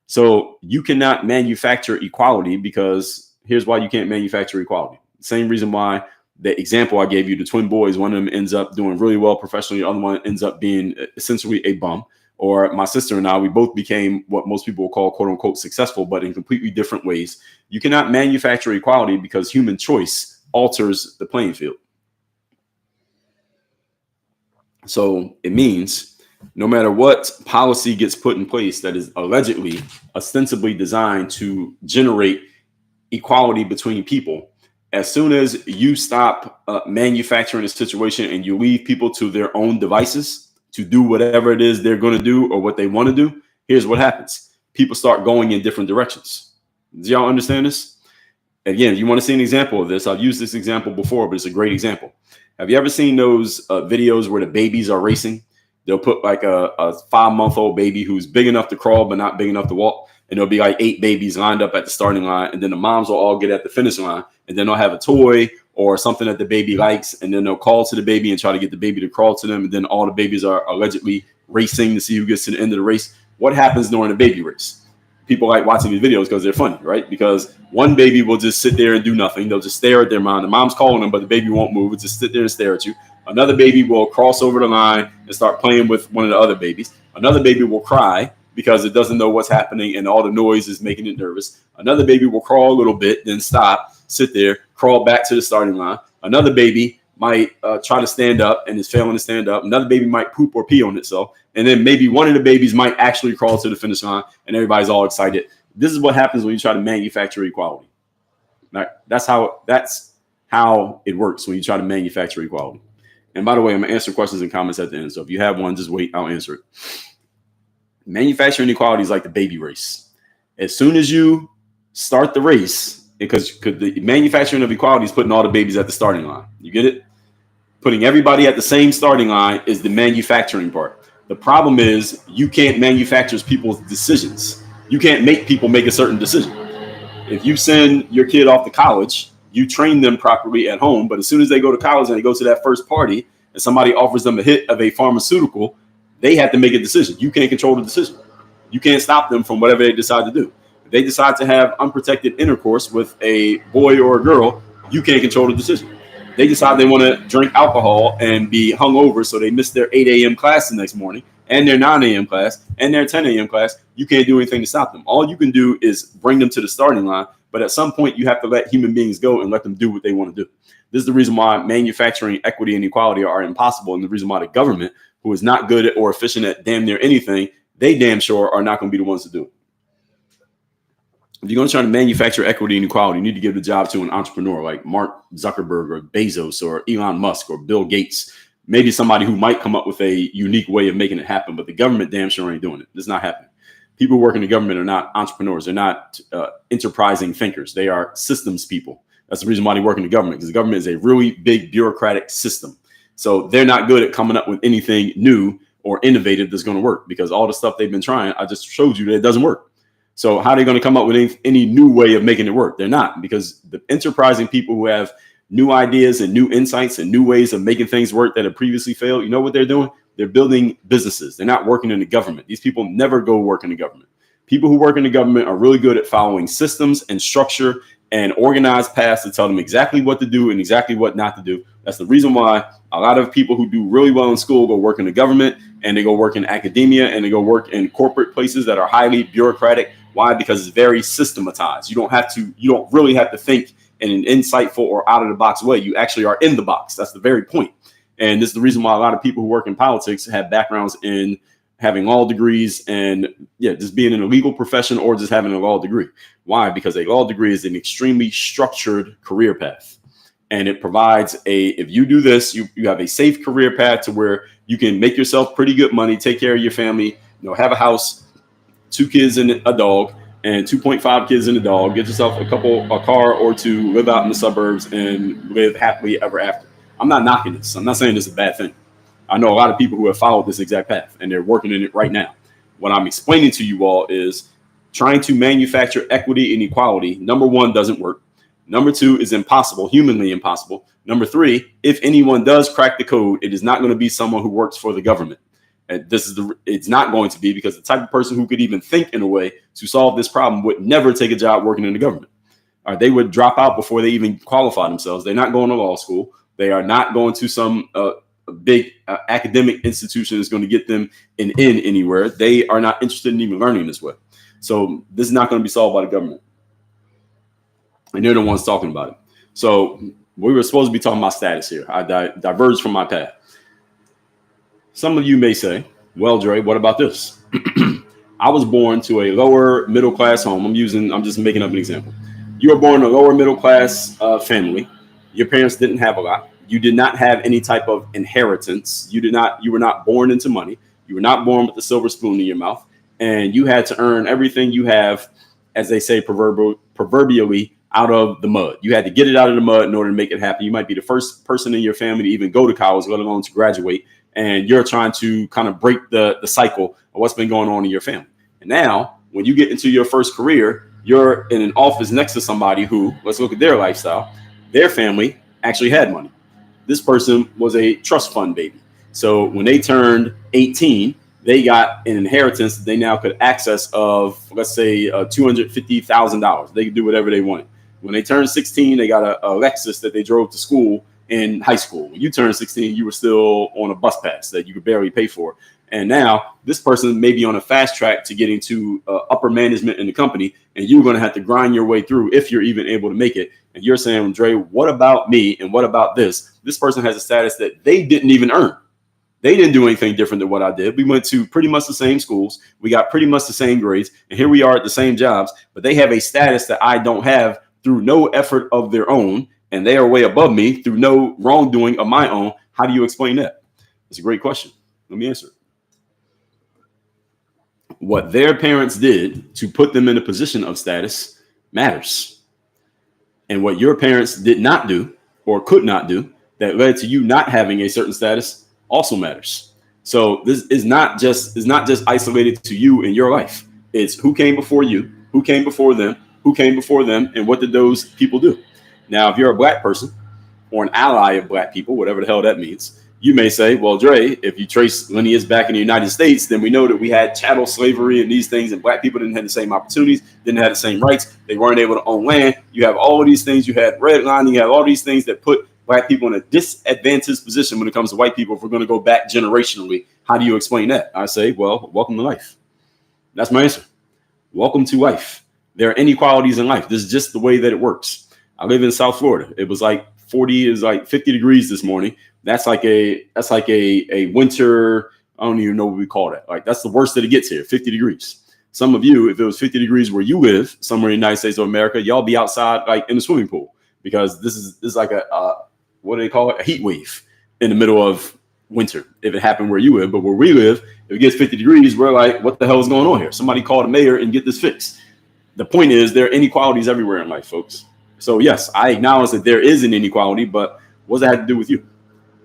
So you cannot manufacture equality, because here's why you can't manufacture equality. Same reason why the example I gave you, the twin boys, one of them ends up doing really well professionally. The other one ends up being essentially a bum. Or my sister and I, we both became what most people will call, quote unquote, successful, but in completely different ways. You cannot manufacture equality because human choice alters the playing field. So it means no matter what policy gets put in place that is allegedly, ostensibly designed to generate equality between people, as soon as you stop manufacturing a situation and you leave people to their own devices to do whatever it is they're going to do or what they want to do, here's what happens. People start going in different directions. Do y'all understand this? Again, if you want to see an example of this, I've used this example before, but it's a great example. Have you ever seen those videos where the babies are racing? They'll put like a 5-month-old baby who's big enough to crawl but not big enough to walk. And there'll be like 8 babies lined up at the starting line. And then the moms will all get at the finish line. And then they'll have a toy or something that the baby likes. And then they'll call to the baby and try to get the baby to crawl to them. And then all the babies are allegedly racing to see who gets to the end of the race. What happens during the baby race? People like watching these videos because they're funny, right? Because one baby will just sit there and do nothing. They'll just stare at their mom. The mom's calling them, but the baby won't move. It's just sit there and stare at you. Another baby will cross over the line and start playing with one of the other babies. Another baby will cry because it doesn't know what's happening and all the noise is making it nervous. Another baby will crawl a little bit, then stop, sit there, crawl back to the starting line. Another baby might try to stand up and is failing to stand up. Another baby might poop or pee on itself. And then maybe one of the babies might actually crawl to the finish line and everybody's all excited. This is what happens when you try to manufacture equality. Right? That's how it works when you try to manufacture equality. And by the way, I'm going to answer questions and comments at the end. So if you have one, just wait, I'll answer it. Manufacturing equality is like the baby race. As soon as you start the race, because the manufacturing of equality is putting all the babies at the starting line. You get it? Putting everybody at the same starting line is the manufacturing part. The problem is you can't manufacture people's decisions. You can't make people make a certain decision. If you send your kid off to college, you train them properly at home, but as soon as they go to college and they go to that first party and somebody offers them a hit of a pharmaceutical, they have to make a decision. You can't control the decision. You can't stop them from whatever they decide to do. If they decide to have unprotected intercourse with a boy or a girl, you can't control the decision. They decide they want to drink alcohol and be hungover, so they miss their 8 a.m. class the next morning, and their 9 a.m. class, and their 10 a.m. class. You can't do anything to stop them. All you can do is bring them to the starting line, but at some point, you have to let human beings go and let them do what they want to do. This is the reason why manufacturing equity and equality are impossible, and the reason why the government, who is not good at or efficient at damn near anything, they damn sure are not going to be the ones to do it. If you're going to try to manufacture equity and equality, you need to give the job to an entrepreneur like Mark Zuckerberg or Bezos or Elon Musk or Bill Gates. Maybe somebody who might come up with a unique way of making it happen, but the government damn sure ain't doing it. It's not happening. People who work in the government are not entrepreneurs. They're not enterprising thinkers. They are systems people. That's the reason why they work in the government, because the government is a really big bureaucratic system. So they're not good at coming up with anything new or innovative that's going to work, because all the stuff they've been trying, I just showed you that it doesn't work. So how are they going to come up with any new way of making it work? They're not, because the enterprising people who have new ideas and new insights and new ways of making things work that have previously failed, you know what they're doing? They're building businesses. They're not working in the government. These people never go work in the government. People who work in the government are really good at following systems and structure and organized paths to tell them exactly what to do and exactly what not to do. That's the reason why a lot of people who do really well in school go work in the government, and they go work in academia, and they go work in corporate places that are highly bureaucratic. Why? Because it's very systematized. You don't really have to think in an insightful or out of the box way. You actually are in the box. That's the very point. And this is the reason why a lot of people who work in politics have backgrounds in having law degrees and just being in a legal profession or just having a law degree. Why? Because a law degree is an extremely structured career path. And it provides if you do this, you have a safe career path to where you can make yourself pretty good money, take care of your family, have a house, 2 kids and a dog, and 2.5 kids and a dog, get yourself a car or two, live out in the suburbs and live happily ever after. I'm not knocking this. I'm not saying this is a bad thing. I know a lot of people who have followed this exact path and they're working in it right now. What I'm explaining to you all is trying to manufacture equity and equality. Number one, doesn't work. Number two, is impossible, humanly impossible. Number three, if anyone does crack the code, it is not going to be someone who works for the government. And it's not going to be, because the type of person who could even think in a way to solve this problem would never take a job working in the government. They would drop out before they even qualify themselves. They're not going to law school. They are not going to some big academic institution that's going to get them in anywhere. They are not interested in even learning this way. So this is not going to be solved by the government. And they're the ones talking about it. So we were supposed to be talking about status here. I diverged from my path. Some of you may say, well, Dre, what about this? I was born to a lower middle class home. I'm just making up an example. You were born in a lower middle class family. Your parents didn't have a lot. You did not have any type of inheritance. You were not born into money. You were not born with a silver spoon in your mouth. And you had to earn everything you have, as they say, proverbially, out of the mud. You had to get it out of the mud in order to make it happen. You might be the first person in your family to even go to college, let alone to graduate. And you're trying to kind of break the cycle of what's been going on in your family. And now, when you get into your first career, you're in an office next to somebody who, let's look at their lifestyle. Their family actually had money. This person was a trust fund baby. So when they turned 18, they got an inheritance that they now could access of, let's say, $250,000. They could do whatever they wanted. When they turned 16, they got a Lexus that they drove to school in high school. When you turned 16, you were still on a bus pass that you could barely pay for. And now this person may be on a fast track to getting to upper management in the company, and you're going to have to grind your way through if you're even able to make it. And you're saying, Dre, what about me? And what about this? This person has a status that they didn't even earn. They didn't do anything different than what I did. We went to pretty much the same schools. We got pretty much the same grades. And here we are at the same jobs, but they have a status that I don't have through no effort of their own. And they are way above me through no wrongdoing of my own. How do you explain that? It's a great question. Let me answer it. What their parents did to put them in a position of status matters. And what your parents did not do or could not do that led to you not having a certain status also matters. So this is not just isolated to you in your life. It's who came before you, who came before them, who came before them, and what did those people do? Now, if you're a black person or an ally of black people, whatever the hell that means, You may say, well, Dre, if you trace lineage back in the United States, then we know that we had chattel slavery and these things, and black people didn't have the same opportunities, didn't have the same rights. They weren't able to own land. You have all of these things. You had redlining. You have all these things that put black people in a disadvantaged position when it comes to white people. If we're going to go back generationally, how do you explain that? I say, well, welcome to life. That's my answer. Welcome to life. There are inequalities in life. This is just the way that it works. I live in South Florida. It was like 50 degrees this morning. That's like a winter. I don't even know what we call that. Like, that's the worst that it gets here, 50 degrees. Some of you, if it was 50 degrees where you live, somewhere in the United States of America, y'all be outside like in the swimming pool, because this is like what do they call it? A heat wave in the middle of winter, if it happened where you live. But where we live, if it gets 50 degrees, we're like, what the hell is going on here? Somebody call the mayor and get this fixed. The point is, there are inequalities everywhere in life, folks. So yes, I acknowledge that there is an inequality, but what does that have to do with you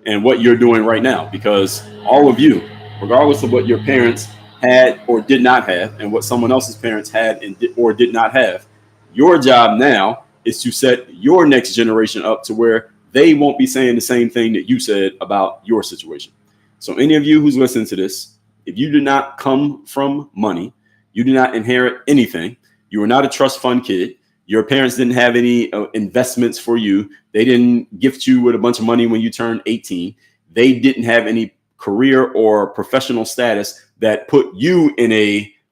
and what you're doing right now? Because all of you, regardless of what your parents had or did not have, and what someone else's parents had and or did not have, your job now is to set your next generation up to where they won't be saying the same thing that you said about your situation. So any of you who's listening to this, if you do not come from money, you do not inherit anything, you are not a trust fund kid, your parents didn't have any investments for you, they didn't gift you with a bunch of money when you turned 18, they didn't have any career or professional status that put you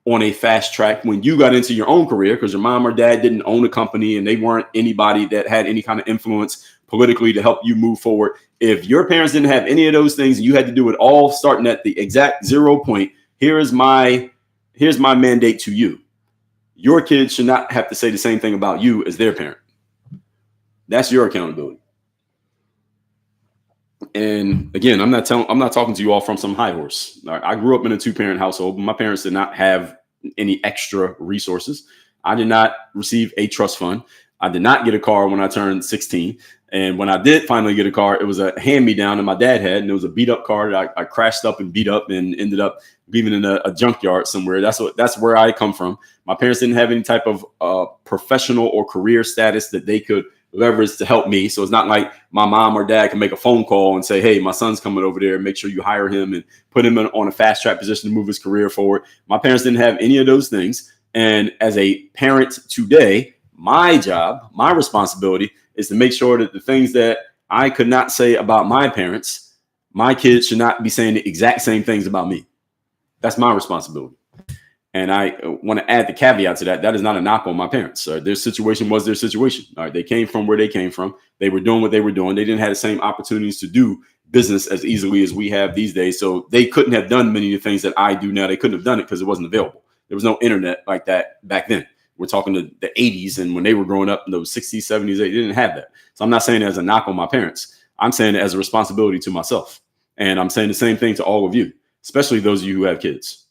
on a fast track when you got into your own career, because your mom or dad didn't own a company and they weren't anybody that had any kind of influence politically to help you move forward. If your parents didn't have any of those things and you had to do it all starting at the exact 0 point, here's my mandate to you. Your kids should not have to say the same thing about you as their parent. That's your accountability. And again, I'm not talking to you all from some high horse. I grew up in a 2-parent household, but my parents did not have any extra resources. I did not receive a trust fund. I did not get a car when I turned 16. And when I did finally get a car, it was a hand-me-down that my dad had, and it was a beat-up car that I crashed up and beat up and ended up leaving in a junkyard somewhere. That's where I come from. My parents didn't have any type of professional or career status that they could leverage to help me. So it's not like my mom or dad can make a phone call and say, hey, my son's coming over there, make sure you hire him and put him on a fast track position to move his career forward. My parents didn't have any of those things. And as a parent today, my job, my responsibility is to make sure that the things that I could not say about my parents, my kids should not be saying the exact same things about me. That's my responsibility. And I want to add the caveat to that. That is not a knock on my parents. Their situation was their situation. All right, they came from where they came from. They were doing what they were doing. They didn't have the same opportunities to do business as easily as we have these days. So they couldn't have done many of the things that I do now. They couldn't have done it because it wasn't available. There was no internet like that back then. We're talking to the 80s, and when they were growing up in those 60s, 70s, they didn't have that. So I'm not saying it as a knock on my parents. I'm saying it as a responsibility to myself. And I'm saying the same thing to all of you, especially those of you who have kids.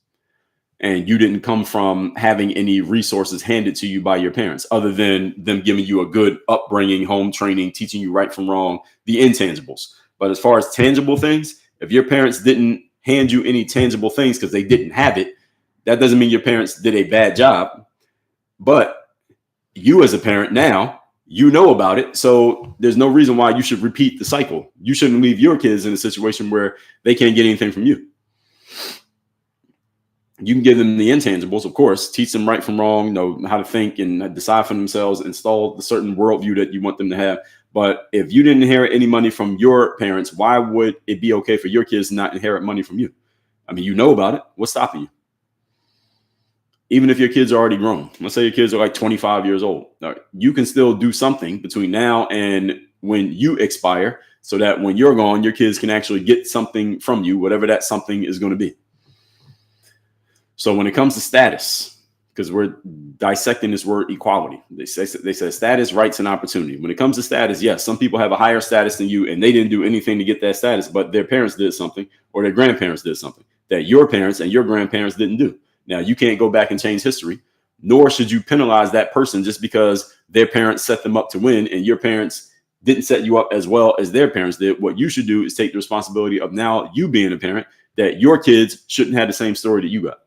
And you didn't come from having any resources handed to you by your parents other than them giving you a good upbringing, home training, teaching you right from wrong, the intangibles. But as far as tangible things, if your parents didn't hand you any tangible things because they didn't have it, that doesn't mean your parents did a bad job. But you as a parent now, you know about it. So there's no reason why you should repeat the cycle. You shouldn't leave your kids in a situation where they can't get anything from you. You can give them the intangibles, of course, teach them right from wrong, know how to think and decide for themselves, install the certain worldview that you want them to have. But if you didn't inherit any money from your parents, why would it be okay for your kids to not inherit money from you? I mean, you know about it. What's stopping you? Even if your kids are already grown, let's say your kids are like 25 years old, you can still do something between now and when you expire so that when you're gone, your kids can actually get something from you, whatever that something is going to be. So when it comes to status, because we're dissecting this word equality, they say status, rights, and opportunity. When it comes to status, yes, some people have a higher status than you and they didn't do anything to get that status, but their parents did something or their grandparents did something that your parents and your grandparents didn't do. Now, you can't go back and change history, nor should you penalize that person just because their parents set them up to win and your parents didn't set you up as well as their parents did. What you should do is take the responsibility of now you being a parent, that your kids shouldn't have the same story that you got.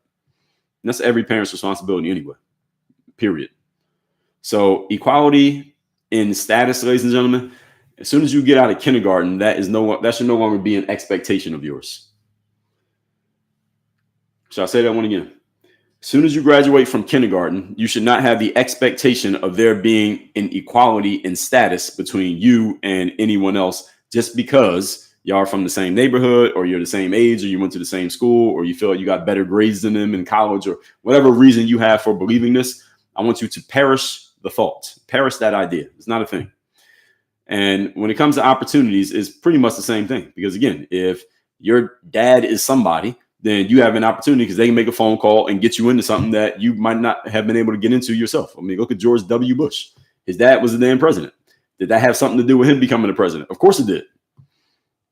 And that's every parent's responsibility anyway, period. So equality in status, ladies and gentlemen, As soon as you get out of kindergarten, that should no longer be an expectation of yours. Should I say that one again? As soon as you graduate from kindergarten, you should not have the expectation of there being an equality in status between you and anyone else just because y'all are from the same neighborhood, or you're the same age, or you went to the same school, or you feel like you got better grades than them in college, or whatever reason you have for believing this. I want you to perish the thought, perish that idea. It's not a thing. And when it comes to opportunities, it's pretty much the same thing. Because again, if your dad is somebody, then you have an opportunity because they can make a phone call and get you into something that you might not have been able to get into yourself. I mean, look at George W. Bush. His dad was the damn president. Did that have something to do with him becoming the president? Of course it did.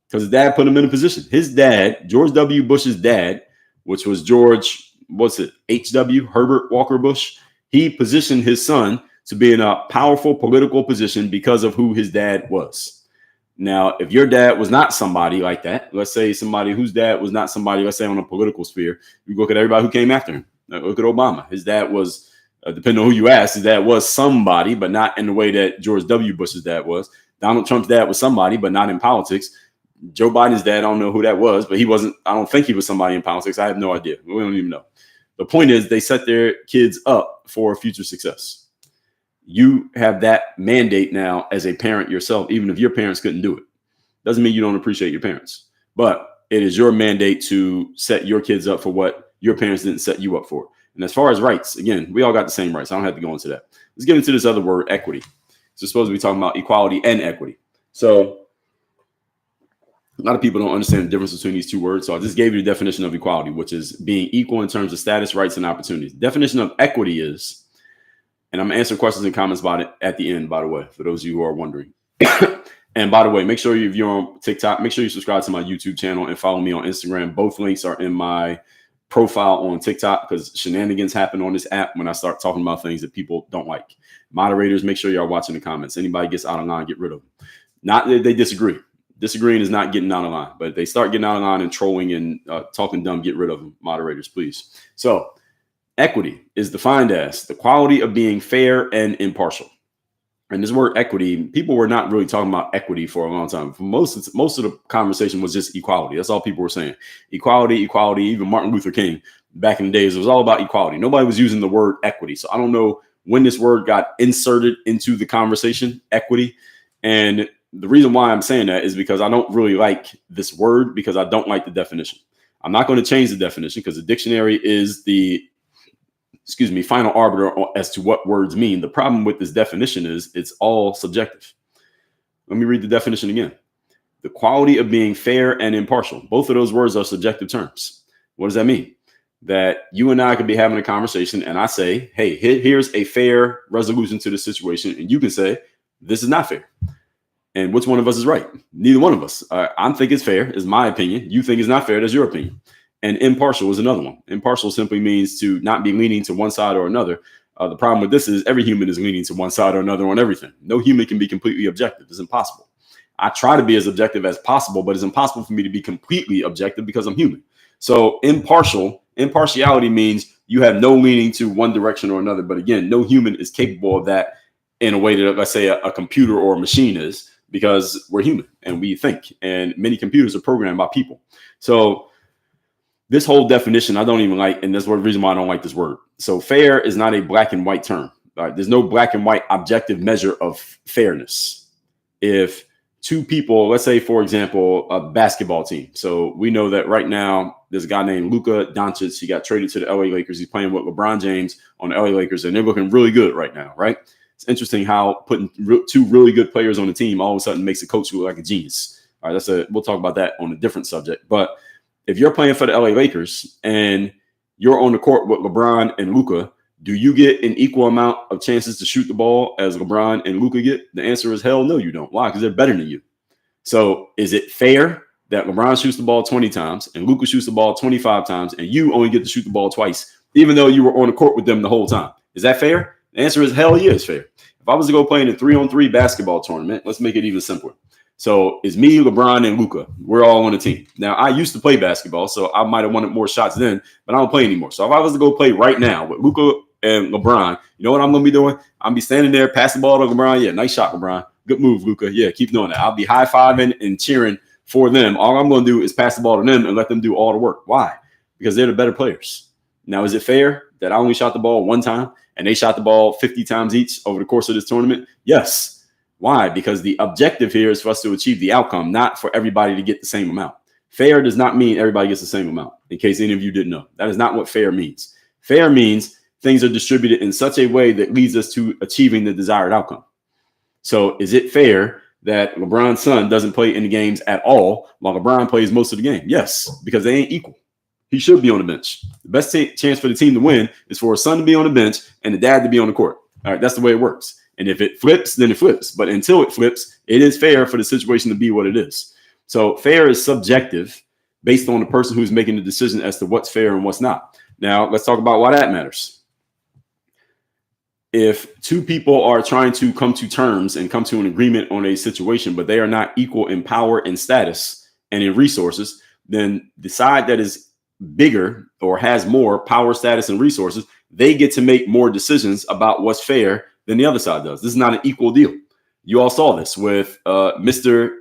Because his dad put him in a position. His dad, George W. Bush's dad, which was H.W. Herbert Walker Bush, he positioned his son to be in a powerful political position because of who his dad was. Now, if your dad was not somebody like that, let's say somebody whose dad was not somebody, let's say on a political sphere, you look at everybody who came after him. Look at Obama. His dad was, depending on who you ask, his dad was somebody, but not in the way that George W. Bush's dad was. Donald Trump's dad was somebody, but not in politics. Joe Biden's dad, I don't know who that was, but he wasn't, I don't think he was somebody in politics. I have no idea. We don't even know. The point is they set their kids up for future success. You have that mandate now as a parent yourself, even if your parents couldn't do it. Doesn't mean you don't appreciate your parents, but it is your mandate to set your kids up for what your parents didn't set you up for. And as far as rights, again, we all got the same rights. I don't have to go into that. Let's get into this other word, equity. So supposed to be talking about equality and equity. So a lot of people don't understand the difference between these two words. So I just gave you the definition of equality, which is being equal in terms of status, rights, and opportunities. The definition of equity is, and I'm answering questions and comments about it at the end, by the way, for those of you who are wondering. And by the way, make sure if you're on TikTok, make sure you subscribe to my YouTube channel and follow me on Instagram. Both links are in my profile on TikTok because shenanigans happen on this app when I start talking about things that people don't like. Moderators, make sure y'all watching the comments. Anybody gets out of line, get rid of them. Not that they disagree. Disagreeing is not getting out of line, but if they start getting out of line and trolling and talking dumb, get rid of them. Moderators, please. So equity is defined as the quality of being fair and impartial. And this word equity, people were not really talking about equity for a long time. For most of the conversation was just equality. That's all people were saying. Equality, equality. Even Martin Luther King back in the days, it was all about equality. Nobody was using the word equity. So I don't know when this word got inserted into the conversation, equity. And the reason why I'm saying that is because I don't really like this word because I don't like the definition. I'm not going to change the definition because the dictionary is the final arbiter as to what words mean. The problem with this definition is it's all subjective. Let me read the definition again. The quality of being fair and impartial. Both of those words are subjective terms. What does that mean? That you and I could be having a conversation and I say, hey, here's a fair resolution to the situation. And you can say, this is not fair. And which one of us is right? Neither one of us. I think it's fair, is my opinion. You think it's not fair, that's your opinion. And impartial is another one. Impartial simply means to not be leaning to one side or another. The problem with this is every human is leaning to one side or another on everything. No human can be completely objective. It's impossible. I try to be as objective as possible, but it's impossible for me to be completely objective because I'm human. So impartiality means you have no leaning to one direction or another. But again, no human is capable of that in a way that, let's say, a computer or a machine is, because we're human and we think. And many computers are programmed by people. So this whole definition, I don't even like, and that's the reason why I don't like this word. So fair is not a black and white term. There's no black and white objective measure of fairness. If two people, let's say, for example, a basketball team. So we know that right now, there's a guy named Luka Doncic. He got traded to the LA Lakers. He's playing with LeBron James on the LA Lakers, and they're looking really good right now, right? It's interesting how putting two really good players on the team all of a sudden makes the coach look like a genius. All right, we'll talk about that on a different subject. But if you're playing for the LA Lakers and you're on the court with LeBron and Luka, do you get an equal amount of chances to shoot the ball as LeBron and Luka get? The answer is hell no, you don't. Why? Because they're better than you. So is it fair that LeBron shoots the ball 20 times and Luka shoots the ball 25 times and you only get to shoot the ball twice, even though you were on the court with them the whole time? Is that fair? The answer is hell yeah, it's fair. If I was to go play in a 3-on-3 basketball tournament, let's make it even simpler. So it's me, LeBron, and Luka. We're all on a team. Now, I used to play basketball, so I might have wanted more shots then, but I don't play anymore. So if I was to go play right now with Luka and LeBron, you know what I'm going to be doing? I'm going to be standing there, pass the ball to LeBron. Yeah, nice shot, LeBron. Good move, Luka. Yeah, keep doing that. I'll be high-fiving and cheering for them. All I'm going to do is pass the ball to them and let them do all the work. Why? Because they're the better players. Now, is it fair that I only shot the ball one time and they shot the ball 50 times each over the course of this tournament? Yes. Why? Because the objective here is for us to achieve the outcome, not for everybody to get the same amount. Fair does not mean everybody gets the same amount, in case any of you didn't know. That is not what fair means. Fair means things are distributed in such a way that leads us to achieving the desired outcome. So is it fair that LeBron's son doesn't play in the games at all while LeBron plays most of the game? Yes, because they ain't equal. He should be on the bench. The best chance for the team to win is for a son to be on the bench and the dad to be on the court. All right, that's the way it works. And if it flips, then it flips. But until it flips, it is fair for the situation to be what it is. So fair is subjective based on the person who's making the decision as to what's fair and what's not. Now, let's talk about why that matters. If two people are trying to come to terms and come to an agreement on a situation, but they are not equal in power and status and in resources, then the side that is bigger or has more power, status, and resources, they get to make more decisions about what's fair than the other side does. This is not an equal deal. You all saw this with Mr.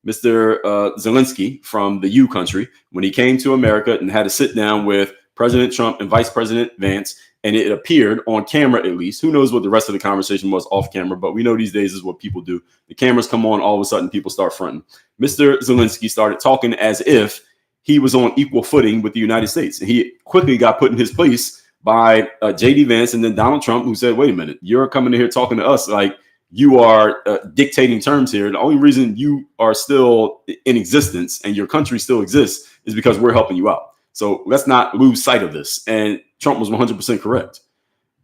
Zelensky from the U country when he came to America and had to sit down with President Trump and Vice President Vance. And it appeared on camera, at least. Who knows what the rest of the conversation was off camera, but we know these days is what people do. The cameras come on, all of a sudden people start fronting. Mr. Zelensky started talking as if he was on equal footing with the United States. And he quickly got put in his place by J.D. Vance and then Donald Trump, who said, wait a minute, you're coming in here talking to us like you are dictating terms here. The only reason you are still in existence and your country still exists is because we're helping you out. So let's not lose sight of this. And Trump was 100% correct.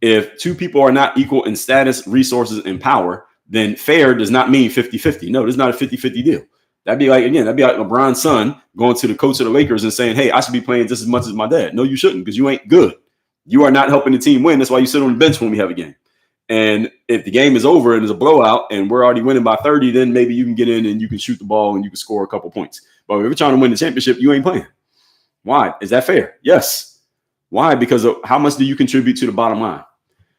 If two people are not equal in status, resources, and power, then fair does not mean 50-50. No, this is not a 50-50 deal. That'd be like LeBron's son going to the coach of the Lakers and saying, hey, I should be playing just as much as my dad. No, you shouldn't, because you ain't good. You are not helping the team win. That's why you sit on the bench when we have a game. And if the game is over and there's a blowout and we're already winning by 30, then maybe you can get in and you can shoot the ball and you can score a couple points. But if you're trying to win the championship, you ain't playing. Why? Is that fair? Yes. Why? Because of how much do you contribute to the bottom line?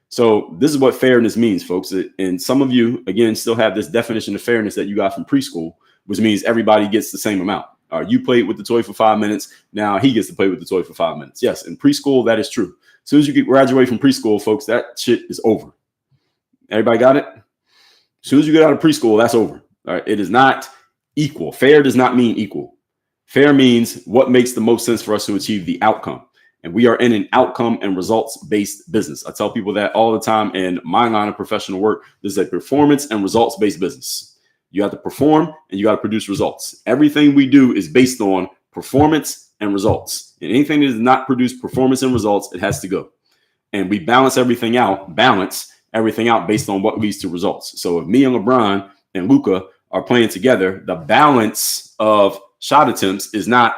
So this is what fairness means, folks. And some of you, again, still have this definition of fairness that you got from preschool, which means everybody gets the same amount. You played with the toy for 5 minutes. Now he gets to play with the toy for 5 minutes. Yes, in preschool, that is true. As soon as you graduate from preschool, folks, that shit is over. Everybody got it? As soon as you get out of preschool, that's over. All right. It is not equal. Fair does not mean equal. Fair means what makes the most sense for us to achieve the outcome. And we are in an outcome and results-based business. I tell people that all the time in my line of professional work. This is a performance and results-based business. You have to perform and you got to produce results. Everything we do is based on performance and results. And anything that does not produce performance and results, it has to go. And we balance everything out based on what leads to results. So if me and LeBron and Luka are playing together, the balance of shot attempts is not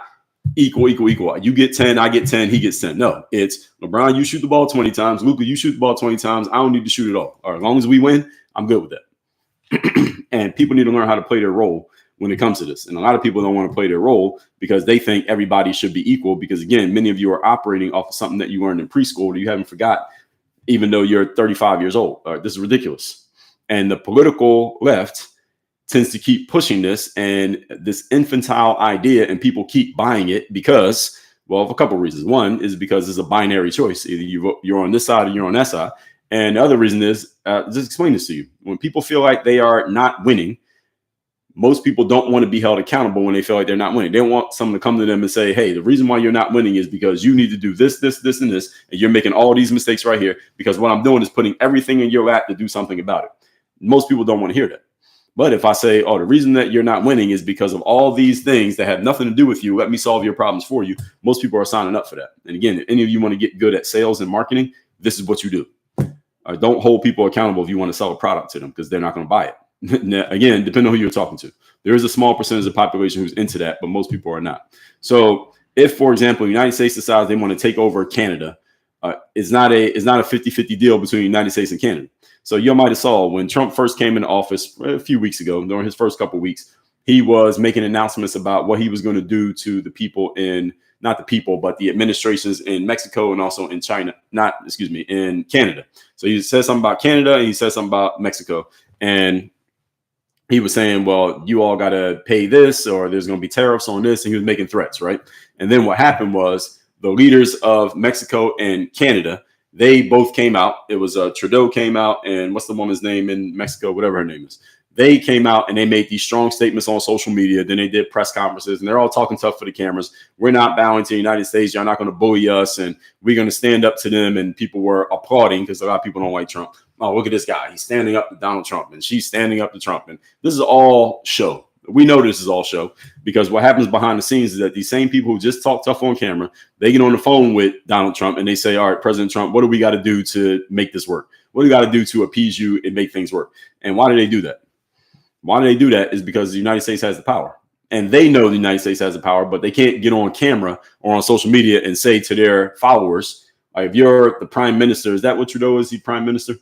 equal. You get 10, I get 10, he gets 10. No, it's LeBron, you shoot the ball 20 times. Luka, you shoot the ball 20 times. I don't need to shoot it all. As long as we win, I'm good with that. And people need to learn how to play their role when it comes to this. And a lot of people don't want to play their role because they think everybody should be equal. Because again, many of you are operating off of something that you learned in preschool that you haven't forgot, even though you're 35 years old. This is ridiculous. And the political left tends to keep pushing this and this infantile idea, and people keep buying it because, well, for a couple of reasons. One is because it's a binary choice. Either you're on this side or you're on that side. And the other reason is, just explain this to you. When people feel like they are not winning, most people don't want to be held accountable when they feel like they're not winning. They want someone to come to them and say, hey, the reason why you're not winning is because you need to do this, this, this, and this. And you're making all these mistakes right here because what I'm doing is putting everything in your lap to do something about it. Most people don't want to hear that. But if I say, oh, the reason that you're not winning is because of all these things that have nothing to do with you, let me solve your problems for you. Most people are signing up for that. And again, if any of you want to get good at sales and marketing, this is what you do. Don't hold people accountable if you want to sell a product to them because they're not going to buy it. Now, again, depending on who you're talking to. There is a small percentage of the population who's into that, but most people are not. So if, for example, the United States decides they want to take over Canada, it's not a 50-50 deal between the United States and Canada. So you might have saw when Trump first came into office a few weeks ago, during his first couple of weeks, he was making announcements about what he was going to do to the people not the people, but the administrations in Mexico and also in China, in Canada. So he said something about Canada and he said something about Mexico. And he was saying, well, you all got to pay this, or there's going to be tariffs on this. And he was making threats, right? And then what happened was the leaders of Mexico and Canada, they both came out. It was Trudeau came out, and what's the woman's name in Mexico, whatever her name is. They came out and they made these strong statements on social media. Then they did press conferences, and they're all talking tough for the cameras. We're not bowing to the United States. You're not going to bully us, and we're going to stand up to them. And people were applauding because a lot of people don't like Trump. Oh, look at this guy. He's standing up to Donald Trump, and she's standing up to Trump. And this is all show. We know this is all show, because what happens behind the scenes is that these same people who just talk tough on camera, they get on the phone with Donald Trump and they say, all right, President Trump, what do we got to do to make this work? What do we got to do to appease you and make things work? And why do they do that? Why do they do that is because the United States has the power, and they know the United States has the power, but they can't get on camera or on social media and say to their followers, if you're the prime minister, is that what Trudeau is? He prime minister?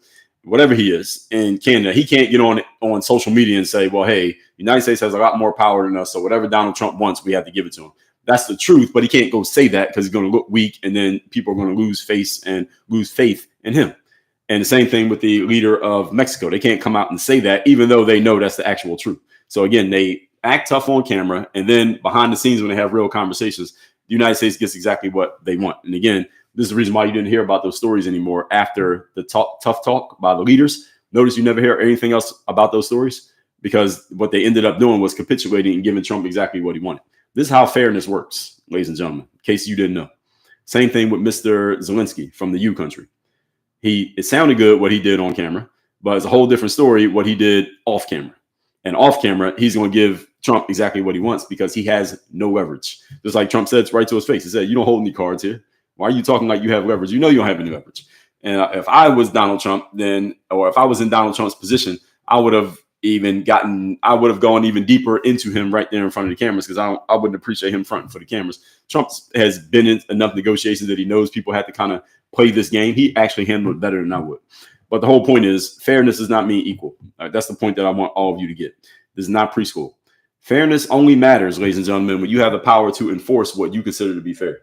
Whatever he is in Canada, he can't get on social media and say, well, hey, the United States has a lot more power than us, so whatever Donald Trump wants, we have to give it to him. That's the truth, but he can't go say that because he's going to look weak, and then people are going to lose faith in him. And the same thing with the leader of Mexico. They can't come out and say that, even though they know that's the actual truth. So again, they act tough on camera, and then behind the scenes when they have real conversations, the United States gets exactly what they want. And again, this is the reason why you didn't hear about those stories anymore after the tough talk by the leaders. Notice you never hear anything else about those stories, because what they ended up doing was capitulating and giving Trump exactly what he wanted. This is how fairness works, ladies and gentlemen, in case you didn't know. Same thing with Mr. Zelensky from the U country. It sounded good what he did on camera, but it's a whole different story what he did off camera. And off camera, he's going to give Trump exactly what he wants because he has no leverage. Just like Trump said right to his face. He said, you don't hold any cards here. Why are you talking like you have leverage? You know you don't have any leverage. And if I was Donald Trump, or if I was in Donald Trump's position, I would have gone even deeper into him right there in front of the cameras, because I wouldn't appreciate him fronting for the cameras. Trump has been in enough negotiations that he knows people have to kind of play this game. He actually handled it better than I would. But the whole point is, fairness does not mean equal. That's the point that I want all of you to get. This is not preschool. Fairness only matters, ladies and gentlemen, when you have the power to enforce what you consider to be fair.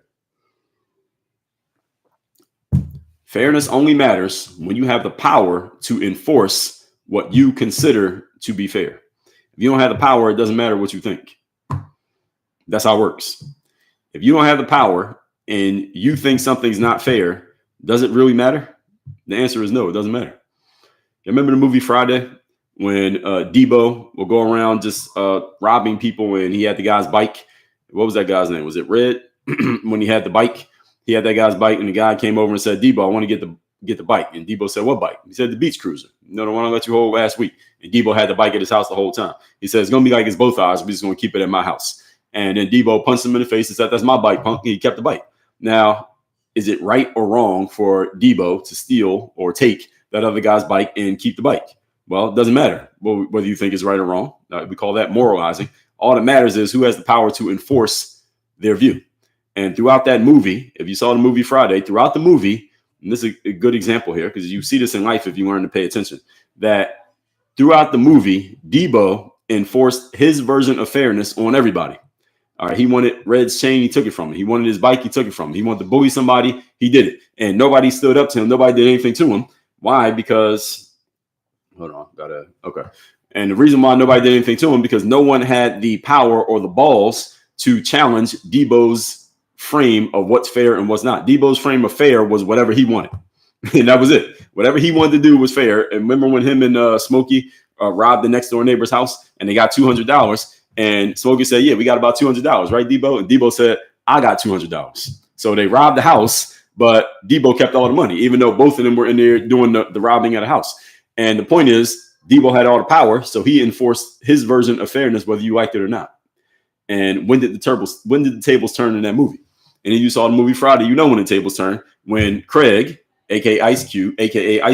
Fairness only matters when you have the power to enforce what you consider to be fair. If you don't have the power, it doesn't matter what you think. That's how it works. If you don't have the power and you think something's not fair, does it really matter? The answer is no, it doesn't matter. You remember the movie Friday when Debo will go around just robbing people, and he had the guy's bike? What was that guy's name? Was it Red? When he had the bike, he had that guy's bike, and the guy came over and said, Debo, I want to get the bike. And Debo said, what bike? He said, the beach cruiser. No, the one I let you hold last week. And Debo had the bike at his house the whole time. He said, it's going to be like it's both ours. We're just going to keep it at my house. And then Debo punched him in the face and said, that's my bike, punk. And he kept the bike. Now, is it right or wrong for Debo to steal or take that other guy's bike and keep the bike? Well, it doesn't matter whether you think it's right or wrong. We call that moralizing. All that matters is who has the power to enforce their view. And throughout that movie, if you saw the movie Friday, throughout the movie, and this is a good example here, because you see this in life if you learn to pay attention, that throughout the movie, Debo enforced his version of fairness on everybody. All right, he wanted Red's chain, he took it from him. He wanted his bike, he took it from him. He wanted to bully somebody, he did it. And nobody stood up to him. Nobody did anything to him. Why? Because, okay. And the reason why nobody did anything to him, because no one had the power or the balls to challenge Debo's frame of what's fair and what's not. Debo's frame of fair was whatever he wanted. And that was it. Whatever he wanted to do was fair. And remember when him and Smokey robbed the next door neighbor's house and they got $200? And Smokey said, yeah, we got about $200, right, Debo? And Debo said, I got $200. So they robbed the house, but Debo kept all the money, even though both of them were in there doing the robbing at the house. And the point is, Debo had all the power, so he enforced his version of fairness, whether you liked it or not. And when did the tables turn in that movie? And then you saw the movie Friday. You know when the tables turned, when Craig, aka Ice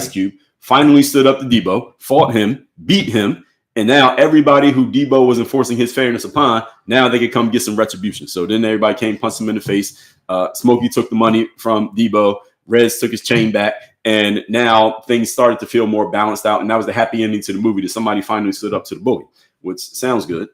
Cube, finally stood up to Debo, fought him, beat him. And now everybody who Debo was enforcing his fairness upon, now they could come get some retribution. So then everybody came, punched him in the face. Smokey took the money from Debo. Rez took his chain back. And now things started to feel more balanced out. And that was the happy ending to the movie, that somebody finally stood up to the bully, which sounds good.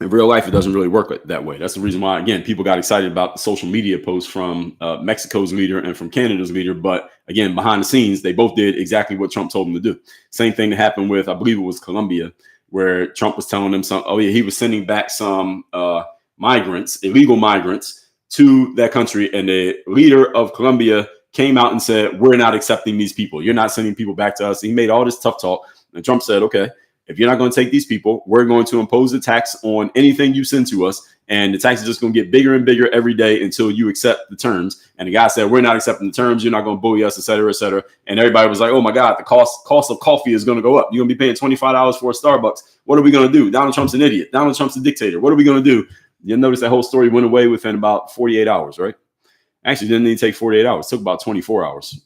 In real life, it doesn't really work that way. That's the reason why, again, people got excited about the social media posts from Mexico's leader and from Canada's leader. But again, behind the scenes, they both did exactly what Trump told them to do. Same thing that happened with, I believe it was Colombia, where Trump was telling them he was sending back some illegal migrants to that country. And the leader of Colombia came out and said, we're not accepting these people. You're not sending people back to us. He made all this tough talk. And Trump said, okay, if you're not going to take these people, we're going to impose a tax on anything you send to us. And the tax is just going to get bigger and bigger every day until you accept the terms. And the guy said, we're not accepting the terms. You're not going to bully us, et cetera, et cetera. And everybody was like, oh, my God, the cost of coffee is going to go up. You're going to be paying $25 for a Starbucks. What are we going to do? Donald Trump's an idiot. Donald Trump's a dictator. What are we going to do? You'll notice that whole story went away within about 48 hours, right? Actually, didn't even take 48 hours. It took about 24 hours.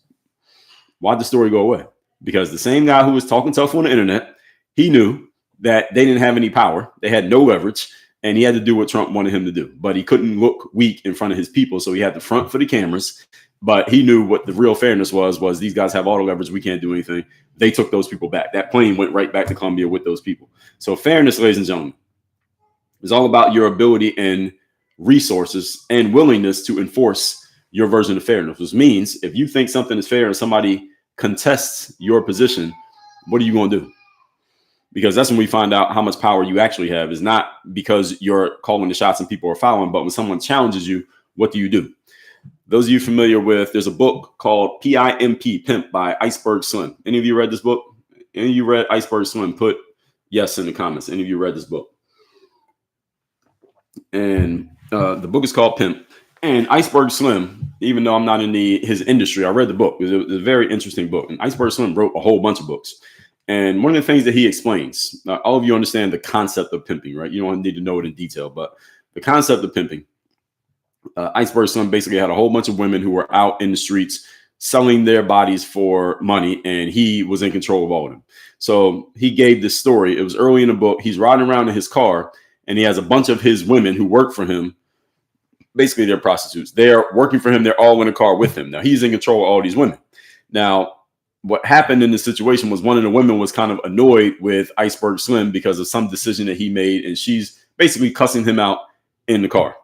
Why'd the story go away? Because the same guy who was talking tough on the internet, he knew that they didn't have any power. They had no leverage, and he had to do what Trump wanted him to do. But he couldn't look weak in front of his people, so he had to front for the cameras. But he knew what the real fairness was these guys have all the leverage. We can't do anything. They took those people back. That plane went right back to Colombia with those people. So fairness, ladies and gentlemen, is all about your ability and resources and willingness to enforce your version of fairness, which means if you think something is fair and somebody contests your position, what are you going to do? Because that's when we find out how much power you actually have. Is not because you're calling the shots and people are following, but when someone challenges you, what do you do? Those of you familiar with, there's a book called Pimp by Iceberg Slim. Any of you read this book? Any of you read Iceberg Slim? Put yes in the comments. Any of you read this book? And the book is called Pimp. And Iceberg Slim, even though I'm not in his industry, I read the book. It was a very interesting book. And Iceberg Slim wrote a whole bunch of books. And one of the things that he explains, all of you understand the concept of pimping, right? You don't need to know it in detail, but the concept of pimping, Iceberg Slim basically had a whole bunch of women who were out in the streets selling their bodies for money, and he was in control of all of them. So he gave this story. It was early in the book. He's riding around in his car, and he has a bunch of his women who work for him. Basically, they're prostitutes. They're working for him. They're all in the car with him. Now, he's in control of all these women. Now, what happened in this situation was one of the women was kind of annoyed with Iceberg Slim because of some decision that he made, and she's basically cussing him out in the car.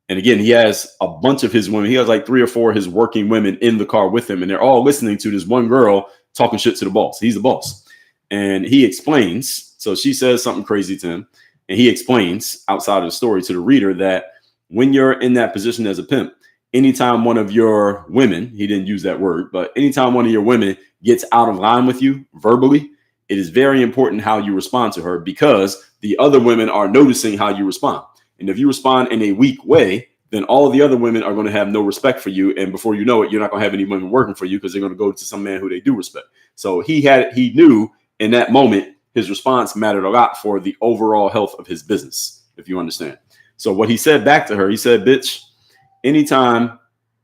And again, he has a bunch of his women. He has like 3 or 4 of his working women in the car with him, and they're all listening to this one girl talking shit to the boss. He's the boss. And he explains, so she says something crazy to him, and he explains outside of the story to the reader that when you're in that position as a pimp, anytime one of your women, he didn't use that word, but anytime one of your women gets out of line with you verbally, it is very important how you respond to her, because the other women are noticing how you respond. And if you respond in a weak way, then all of the other women are going to have no respect for you. And before you know it, you're not going to have any women working for you because they're going to go to some man who they do respect. So he knew in that moment, his response mattered a lot for the overall health of his business, if you understand. So what he said back to her, he said, bitch, anytime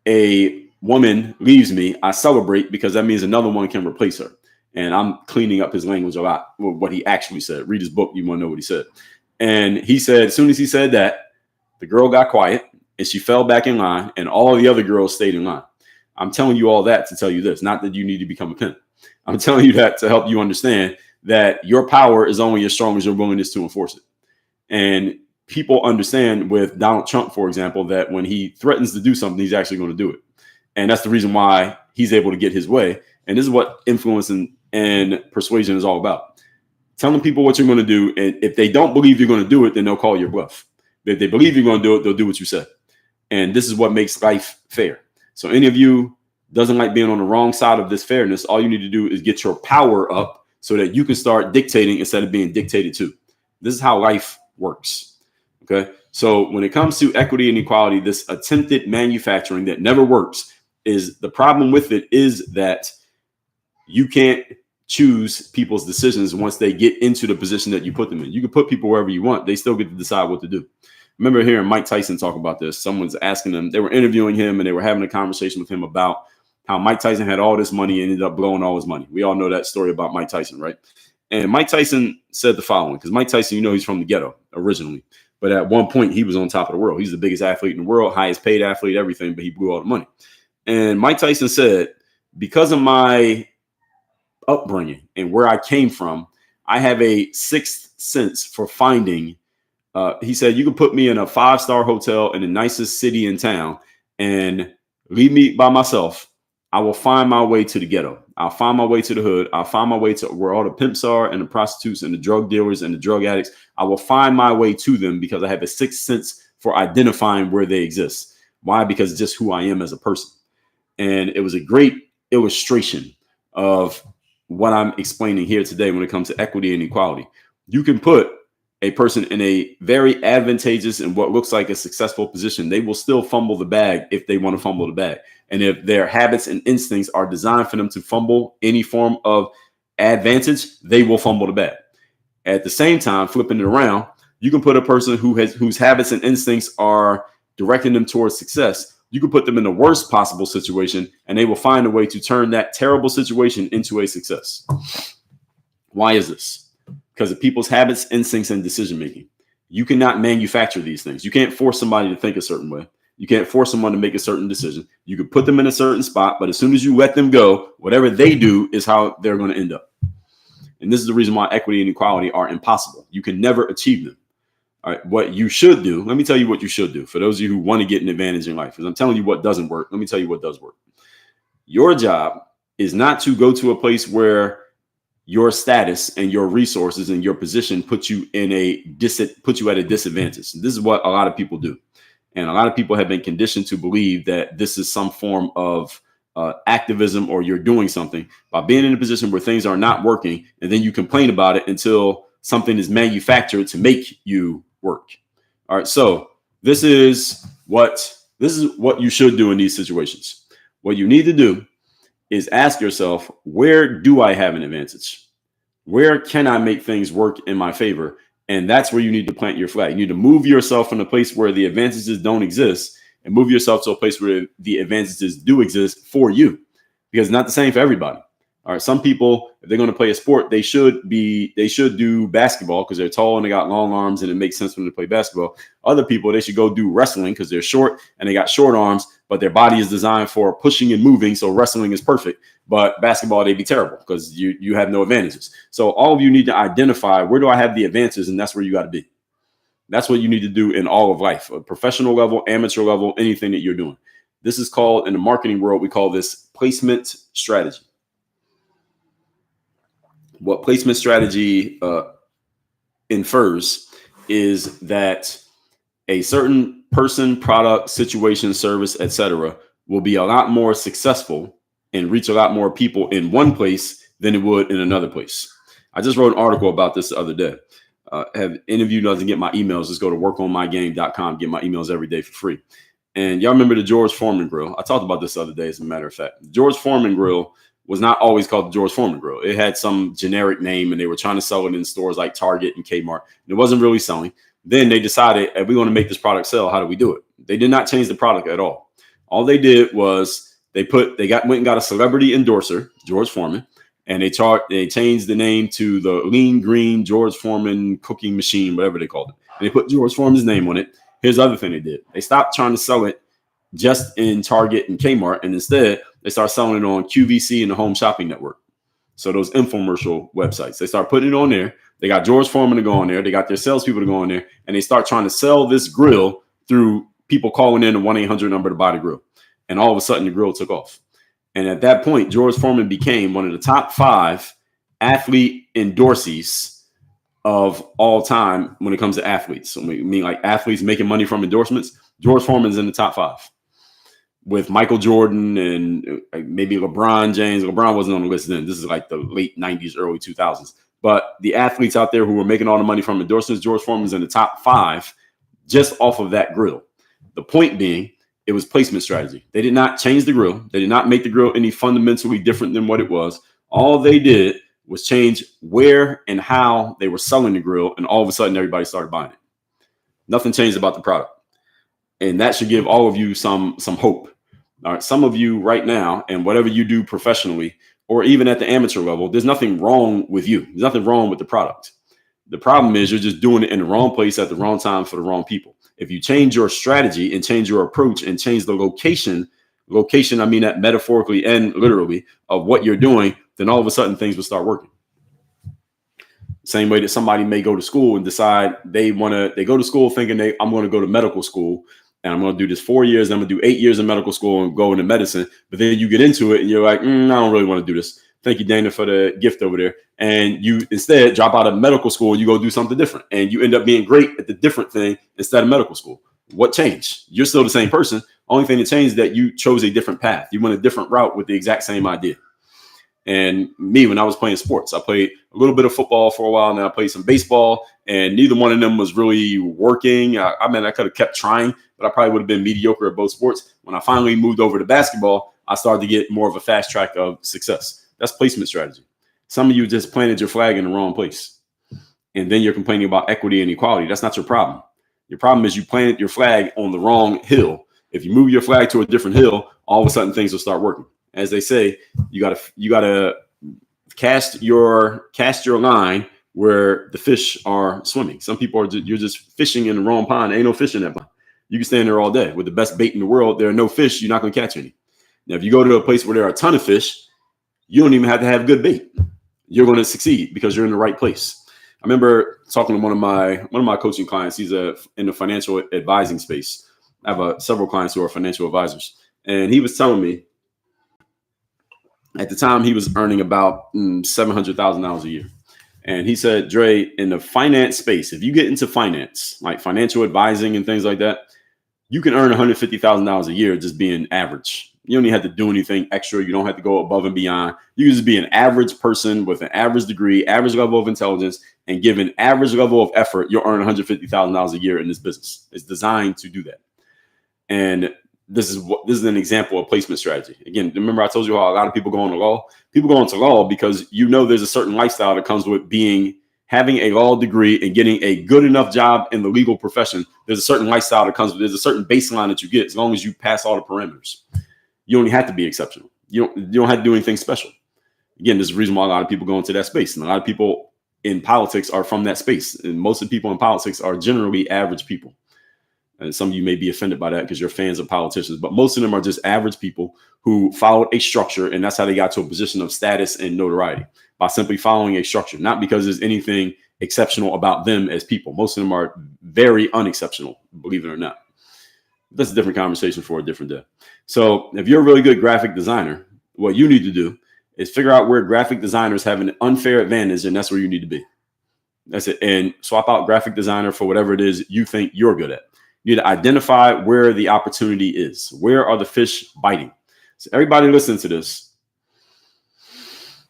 a woman leaves me, I celebrate, because that means another one can replace her. And I'm cleaning up his language a lot, what he actually said. Read his book. You want to know what he said. And he said, as soon as he said that, the girl got quiet and she fell back in line, and all of the other girls stayed in line. I'm telling you all that to tell you this, not that you need to become a pimp. I'm telling you that to help you understand that your power is only as strong as your willingness to enforce it. And people understand with Donald Trump, for example, that when he threatens to do something, he's actually going to do it. And that's the reason why he's able to get his way. And this is what influence and persuasion is all about. Telling people what you're going to do. And if they don't believe you're going to do it, then they'll call your bluff. But if they believe you're going to do it, they'll do what you said. And this is what makes life fair. So any of you doesn't like being on the wrong side of this fairness, all you need to do is get your power up so that you can start dictating instead of being dictated to. This is how life works. Okay. So when it comes to equity and equality, this attempted manufacturing that never works, is the problem with it is that you can't choose people's decisions once they get into the position that you put them in. You can put people wherever you want. They still get to decide what to do. I remember hearing Mike Tyson talk about this. Someone's asking them, they were interviewing him and they were having a conversation with him about how Mike Tyson had all this money and ended up blowing all his money. We all know that story about Mike Tyson, right? And Mike Tyson said the following, because Mike Tyson, he's from the ghetto originally. But at one point, he was on top of the world. He's the biggest athlete in the world, highest paid athlete, everything, but he blew all the money. And Mike Tyson said, because of my upbringing and where I came from, I have a sixth sense for finding He said, you can put me in a 5-star hotel in the nicest city in town and leave me by myself. I will find my way to the ghetto. I'll find my way to the hood. I'll find my way to where all the pimps are and the prostitutes and the drug dealers and the drug addicts. I will find my way to them because I have a sixth sense for identifying where they exist. Why? Because it's just who I am as a person. And it was a great illustration of what I'm explaining here today when it comes to equity and equality. You can put a person in a very advantageous and what looks like a successful position. They will still fumble the bag if they want to fumble the bag. And if their habits and instincts are designed for them to fumble any form of advantage, they will fumble the bag. At the same time, flipping it around, you can put a person whose habits and instincts are directing them towards success. You can put them in the worst possible situation, and they will find a way to turn that terrible situation into a success. Why is this? Because of people's habits, instincts, and decision making. You cannot manufacture these things. You can't force somebody to think a certain way. You can't force someone to make a certain decision. You could put them in a certain spot, but as soon as you let them go, whatever they do is how they're going to end up. And this is the reason why equity and equality are impossible. You can never achieve them. All right, what you should do, let me tell you what you should do. For those of you who want to get an advantage in life, because I'm telling you what doesn't work, let me tell you what does work. Your job is not to go to a place where your status and your resources and your position put you at a disadvantage. This is what a lot of people do. And a lot of people have been conditioned to believe that this is some form of activism, or you're doing something by being in a position where things are not working. And then you complain about it until something is manufactured to make you work. All right. So this is what you should do in these situations. What you need to do is ask yourself, where do I have an advantage? Where can I make things work in my favor? And that's where you need to plant your flag. You need to move yourself from a place where the advantages don't exist and move yourself to a place where the advantages do exist for you, because it's not the same for everybody. All right. Some people, if they're going to play a sport, they should do basketball because they're tall and they got long arms and it makes sense for them to play basketball. Other people, they should go do wrestling because they're short and they got short arms, but their body is designed for pushing and moving. So wrestling is perfect, but basketball, they'd be terrible because you have no advantages. So all of you need to identify, where do I have the advances? And that's where you got to be. That's what you need to do in all of life, a professional level, amateur level, anything that you're doing. This is called, in the marketing world, we call this placement strategy. What placement strategy infers is that a certain person, product, situation, service, etc., will be a lot more successful and reach a lot more people in one place than it would in another place. I just wrote an article about this the other day. Have any of you doesn't get my emails, just go to workonmygame.com, get my emails every day for free. And y'all remember the George Foreman grill? I talked about this the other day, as a matter of fact. The George Foreman grill was not always called the George Foreman grill. It had some generic name and they were trying to sell it in stores like Target and Kmart. And it wasn't really selling. Then they decided, if we want to make this product sell, how do we do it? They did not change the product at all. All they did was went and got a celebrity endorser, George Foreman, and they changed the name to the Lean Green George Foreman cooking machine, whatever they called it. And they put George Foreman's name on it. Here's the other thing they did. They stopped trying to sell it just in Target and Kmart, and instead they start selling it on QVC and the Home Shopping Network. So those infomercial websites, they start putting it on there. They got George Foreman to go on there. They got their salespeople to go on there, and they start trying to sell this grill through people calling in a 1-800 number to buy the grill. And all of a sudden, the grill took off. And at that point, George Foreman became one of the top 5 athlete endorsees of all time when it comes to athletes. So we mean like athletes making money from endorsements. George Foreman's in the top 5. With Michael Jordan and maybe LeBron James. LeBron wasn't on the list then. This is like the late 90s, early 2000s. But the athletes out there who were making all the money from endorsements, George Foreman's in the top 5 just off of that grill. The point being, it was placement strategy. They did not change the grill. They did not make the grill any fundamentally different than what it was. All they did was change where and how they were selling the grill, and all of a sudden everybody started buying it. Nothing changed about the product. And that should give all of you some hope. All right, some of you right now, and whatever you do professionally or even at the amateur level, there's nothing wrong with you. There's nothing wrong with the product. The problem is you're just doing it in the wrong place at the wrong time for the wrong people. If you change your strategy and change your approach and change the location, I mean that metaphorically and literally, of what you're doing, then all of a sudden things will start working. Same way that somebody may go to school and decide they go to school thinking I'm going to go to medical school and I'm going to do this 4 years. I'm going to do 8 years of medical school and go into medicine. But then you get into it and you're like, I don't really want to do this. Thank you, Dana, for the gift over there. And you instead drop out of medical school and you go do something different. And you end up being great at the different thing instead of medical school. What changed? You're still the same person. Only thing that changed is that you chose a different path. You went a different route with the exact same idea. And me, when I was playing sports, I played a little bit of football for a while, and then I played some baseball, and neither one of them was really working. I could have kept trying, but I probably would have been mediocre at both sports. When I finally moved over to basketball, I started to get more of a fast track of success. That's placement strategy. Some of you just planted your flag in the wrong place, and then you're complaining about equity and equality. That's not your problem. Your problem is you planted your flag on the wrong hill. If you move your flag to a different hill, all of a sudden things will start working. As they say, you gotta cast your line where the fish are swimming. Some people you're just fishing in the wrong pond. There ain't no fish in that pond. You can stand there all day with the best bait in the world. There are no fish. You're not going to catch any. Now, if you go to a place where there are a ton of fish, you don't even have to have good bait. You're going to succeed because you're in the right place. I remember talking to one of my coaching clients. He's in the financial advising space. I have several clients who are financial advisors, and he was telling me at the time he was earning about $700,000 a year. And he said, Dre, in the finance space, if you get into finance, like financial advising and things like that, you can earn $150,000 a year just being average. You don't even have to do anything extra. You don't have to go above and beyond. You can just be an average person with an average degree, average level of intelligence, and give an average level of effort. You'll earn $150,000 a year in this business. It's designed to do that. And this is an example of placement strategy. Again, remember I told you how a lot of people go into law? People go into law because there's a certain lifestyle that comes with having a law degree and getting a good enough job in the legal profession. There's a certain lifestyle that comes with, there's a certain baseline that you get as long as you pass all the parameters. You only have to be exceptional. You don't have to do anything special. Again, there's a reason why a lot of people go into that space. And a lot of people in politics are from that space. And most of the people in politics are generally average people. And some of you may be offended by that because you're fans of politicians, but most of them are just average people who followed a structure. And that's how they got to a position of status and notoriety, by simply following a structure, not because there's anything exceptional about them as people. Most of them are very unexceptional, believe it or not. That's a different conversation for a different day. So if you're a really good graphic designer, what you need to do is figure out where graphic designers have an unfair advantage, and that's where you need to be. That's it. And swap out graphic designer for whatever it is you think you're good at. You need to identify where the opportunity is. Where are the fish biting? So everybody listening to this,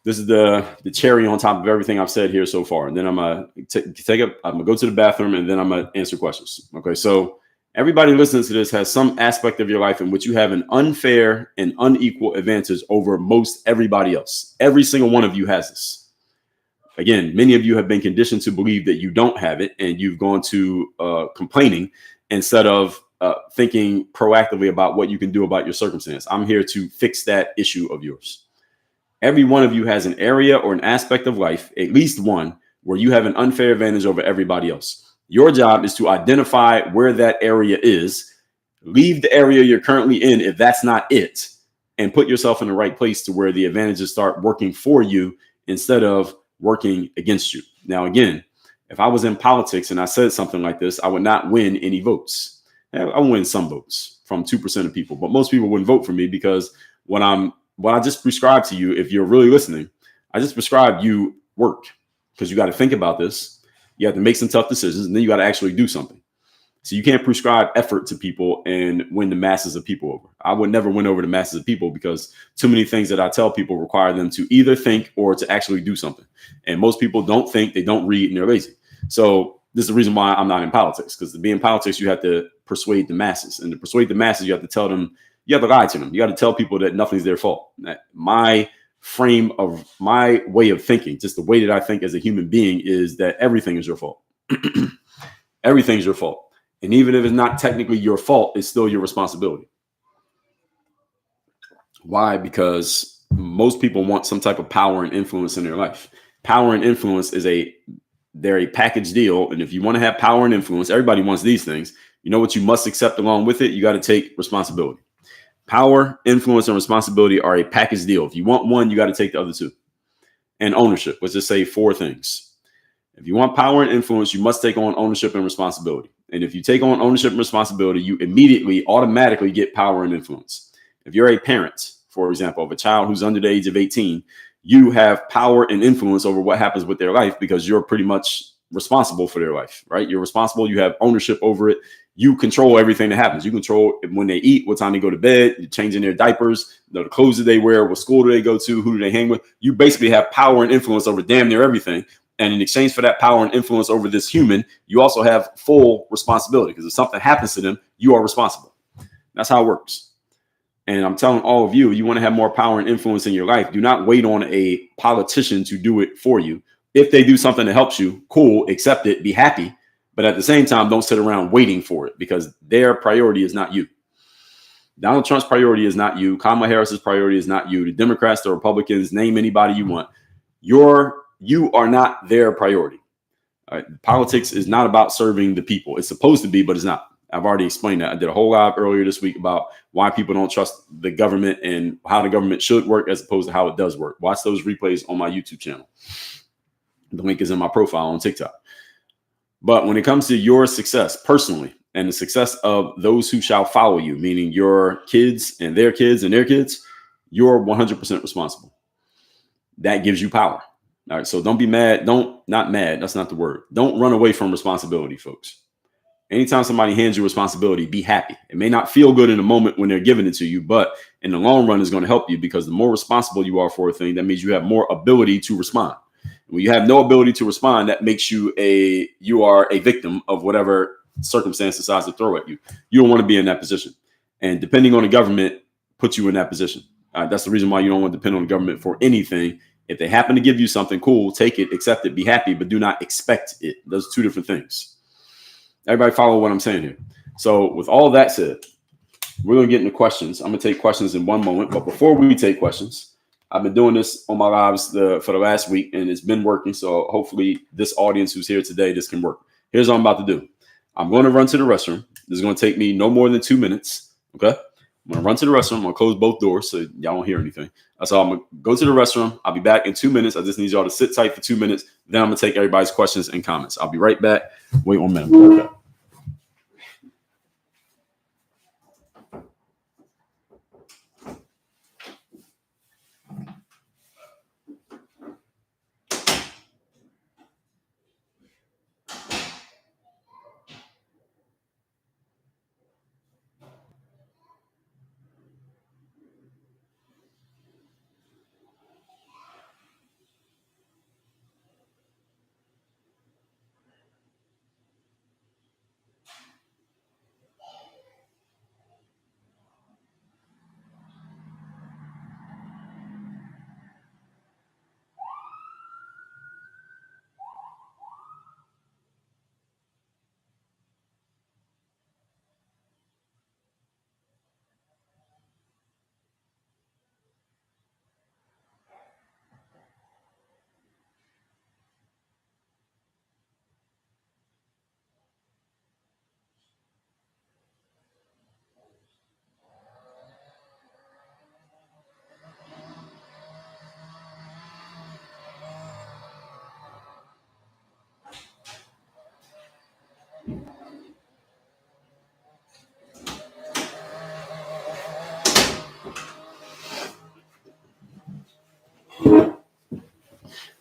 this is the cherry on top of everything I've said here so far. And then I'm going to go to the bathroom, and then I'm going to answer questions. Okay. So everybody listening to this has some aspect of your life in which you have an unfair and unequal advantage over most everybody else. Every single one of you has this. Again, many of you have been conditioned to believe that you don't have it, and you've gone to complaining instead of thinking proactively about what you can do about your circumstance. I'm here to fix that issue of yours. Every one of you has an area or an aspect of life, at least one, where you have an unfair advantage over everybody else. Your job is to identify where that area is, leave the area you're currently in if that's not it, and put yourself in the right place to where the advantages start working for you instead of working against you. Now, again, if I was in politics and I said something like this, I would not win any votes. I would win some votes from 2% of people, but most people wouldn't vote for me because what I just prescribed to you, if you're really listening, I just prescribed you work, because you got to think about this. You have to make some tough decisions, and then you got to actually do something. So you can't prescribe effort to people and win the masses of people over. I would never win over the masses of people because too many things that I tell people require them to either think or to actually do something. And most people don't think, they don't read, and they're lazy. So this is the reason why I'm not in politics, because to be in politics, you have to persuade the masses. And to persuade the masses, you have to tell them, you have to lie to them. You got to tell people that nothing's their fault. My way of thinking, just the way that I think as a human being, is that everything is your fault. Everything's your fault. And even if it's not technically your fault, it's still your responsibility. Why? Because most people want some type of power and influence in their life. Power and influence they're a package deal. And if you want to have power and influence, everybody wants these things. You know what you must accept along with it? You got to take responsibility. Power, influence, and responsibility are a package deal. If you want one, you got to take the other two. And ownership, let's just say 4 things. If you want power and influence, you must take on ownership and responsibility. And if you take on ownership and responsibility, you immediately, automatically get power and influence. If you're a parent, for example, of a child who's under the age of 18, you have power and influence over what happens with their life because you're pretty much responsible for their life, right? You're responsible. You have ownership over it. You control everything that happens. You control when they eat, what time they go to bed, you're changing their diapers, the clothes that they wear, what school do they go to, who do they hang with. You basically have power and influence over damn near everything. And in exchange for that power and influence over this human, you also have full responsibility because if something happens to them, you are responsible. That's how it works. And I'm telling all of you, you want to have more power and influence in your life. Do not wait on a politician to do it for you. If they do something that helps you, cool, accept it, be happy. But at the same time, don't sit around waiting for it because their priority is not you. Donald Trump's priority is not you. Kamala Harris's priority is not you. The Democrats, the Republicans, name anybody you want. You are not their priority. All right? Politics is not about serving the people. It's supposed to be, but it's not. I've already explained that. I did a whole live earlier this week about why people don't trust the government and how the government should work as opposed to how it does work. Watch those replays on my YouTube channel. The link is in my profile on TikTok. But when it comes to your success personally and the success of those who shall follow you, meaning your kids and their kids and their kids, you're 100% responsible. That gives you power. All right. So don't be mad. Not mad. That's not the word. Don't run away from responsibility, folks. Anytime somebody hands you responsibility, be happy. It may not feel good in the moment when they're giving it to you, but in the long run, it's going to help you because the more responsible you are for a thing, that means you have more ability to respond. When you have no ability to respond, that makes you are a victim of whatever circumstance decides to throw at you. You don't want to be in that position. And depending on the government puts you in that position. That's the reason why you don't want to depend on the government for anything. If they happen to give you something, cool, take it, accept it, be happy, but do not expect it. Those are two different things. Everybody follow what I'm saying here. So with all that said, we're going to get into questions. I'm going to take questions in one moment. But before we take questions, I've been doing this on my lives for the last week, and it's been working. So hopefully this audience who's here today, this can work. Here's what I'm about to do. I'm going to run to the restroom. This is going to take me no more than 2 minutes. Okay. I'm going to run to the restroom. I'm going to close both doors so y'all won't hear anything. So I'm going to go to the restroom. I'll be back in 2 minutes. I just need y'all to sit tight for 2 minutes. Then I'm going to take everybody's questions and comments. I'll be right back. Wait 1 minute. Okay.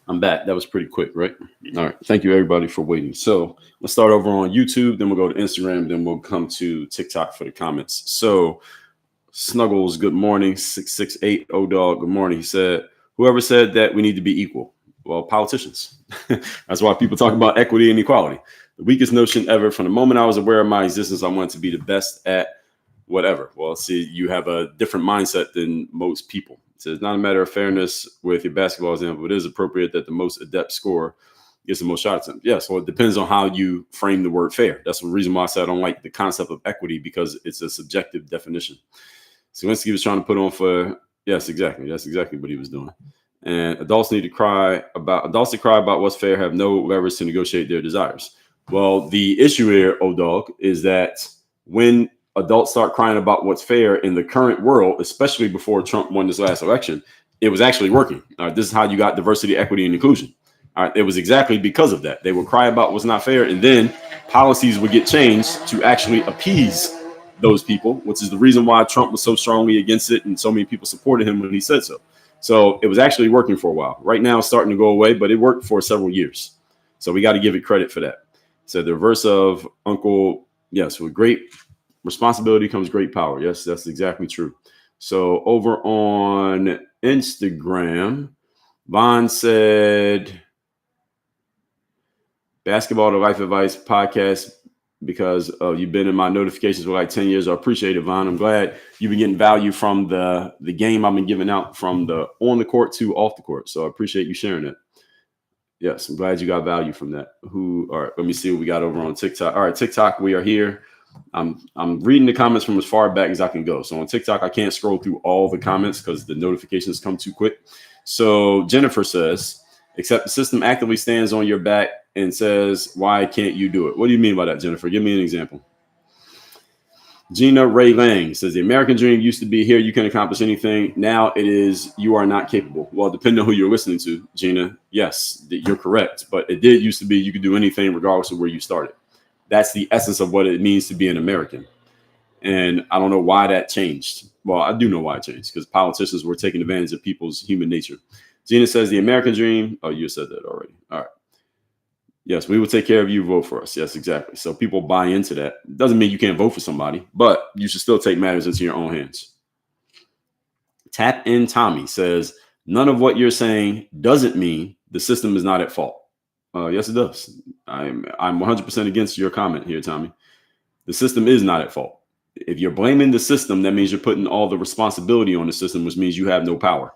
I'm back. That was pretty quick, right? All right. Thank you, everybody, for waiting. So let's start over on YouTube. Then we'll go to Instagram. Then we'll come to TikTok for the comments. So Snuggles, good morning. 668 O-Dog, good morning. He said, whoever said that we need to be equal? Well, politicians. That's why people talk about equity and equality. The weakest notion ever. From the moment I was aware of my existence, I wanted to be the best at whatever. Well, see, you have a different mindset than most people. So it's not a matter of fairness with your basketball example. It is appropriate that the most adept scorer gets the most shot attempts. Yeah, so it depends on how you frame the word fair. That's the reason why I said I don't like the concept of equity because it's a subjective definition. Zelensky was trying to put on for, yes, exactly. That's exactly what he was doing. And adults to cry about what's fair have no leverage to negotiate their desires. Well, the issue here, O-Dog, is that when adults start crying about what's fair in the current world, especially before Trump won this last election, it was actually working. This is how you got diversity, equity, and inclusion. It was exactly because of that. They would cry about what's not fair, and then policies would get changed to actually appease those people, which is the reason why Trump was so strongly against it and so many people supported him when he said so. So it was actually working for a while. Right now it's starting to go away, but it worked for several years. So we got to give it credit for that. So the reverse of Uncle, yes, with great responsibility comes great power. Yes, that's exactly true. So over on Instagram, Vaughn said, Basketball to Life Advice podcast because you've been in my notifications for like 10 years. I appreciate it, Vaughn. I'm glad you've been getting value from the game I've been giving out from the on the court to off the court. So I appreciate you sharing it. Yes, I'm glad you got value from that. All right, let me see what we got over on TikTok. All right, TikTok, we are here. I'm reading the comments from as far back as I can go. So on TikTok, I can't scroll through all the comments because the notifications come too quick. So Jennifer says, except the system actively stands on your back and says, why can't you do it? What do you mean by that, Jennifer? Give me an example. Gina Ray Lang says, the American dream used to be here, you can accomplish anything. Now it is, you are not capable. Well, depending on who you're listening to, Gina, yes, you're correct. But it did used to be you could do anything regardless of where you started. That's the essence of what it means to be an American. And I don't know why that changed. Well, I do know why it changed, because politicians were taking advantage of people's human nature. Gina says, the American dream. Oh, you said that already. All right. Yes, we will take care of you. Vote for us. Yes, exactly. So people buy into that. Doesn't mean you can't vote for somebody, but you should still take matters into your own hands. Tap in Tommy says, none of what you're saying doesn't mean the system is not at fault. Yes, it does. I'm 100% against your comment here, Tommy. The system is not at fault. If you're blaming the system, that means you're putting all the responsibility on the system, which means you have no power.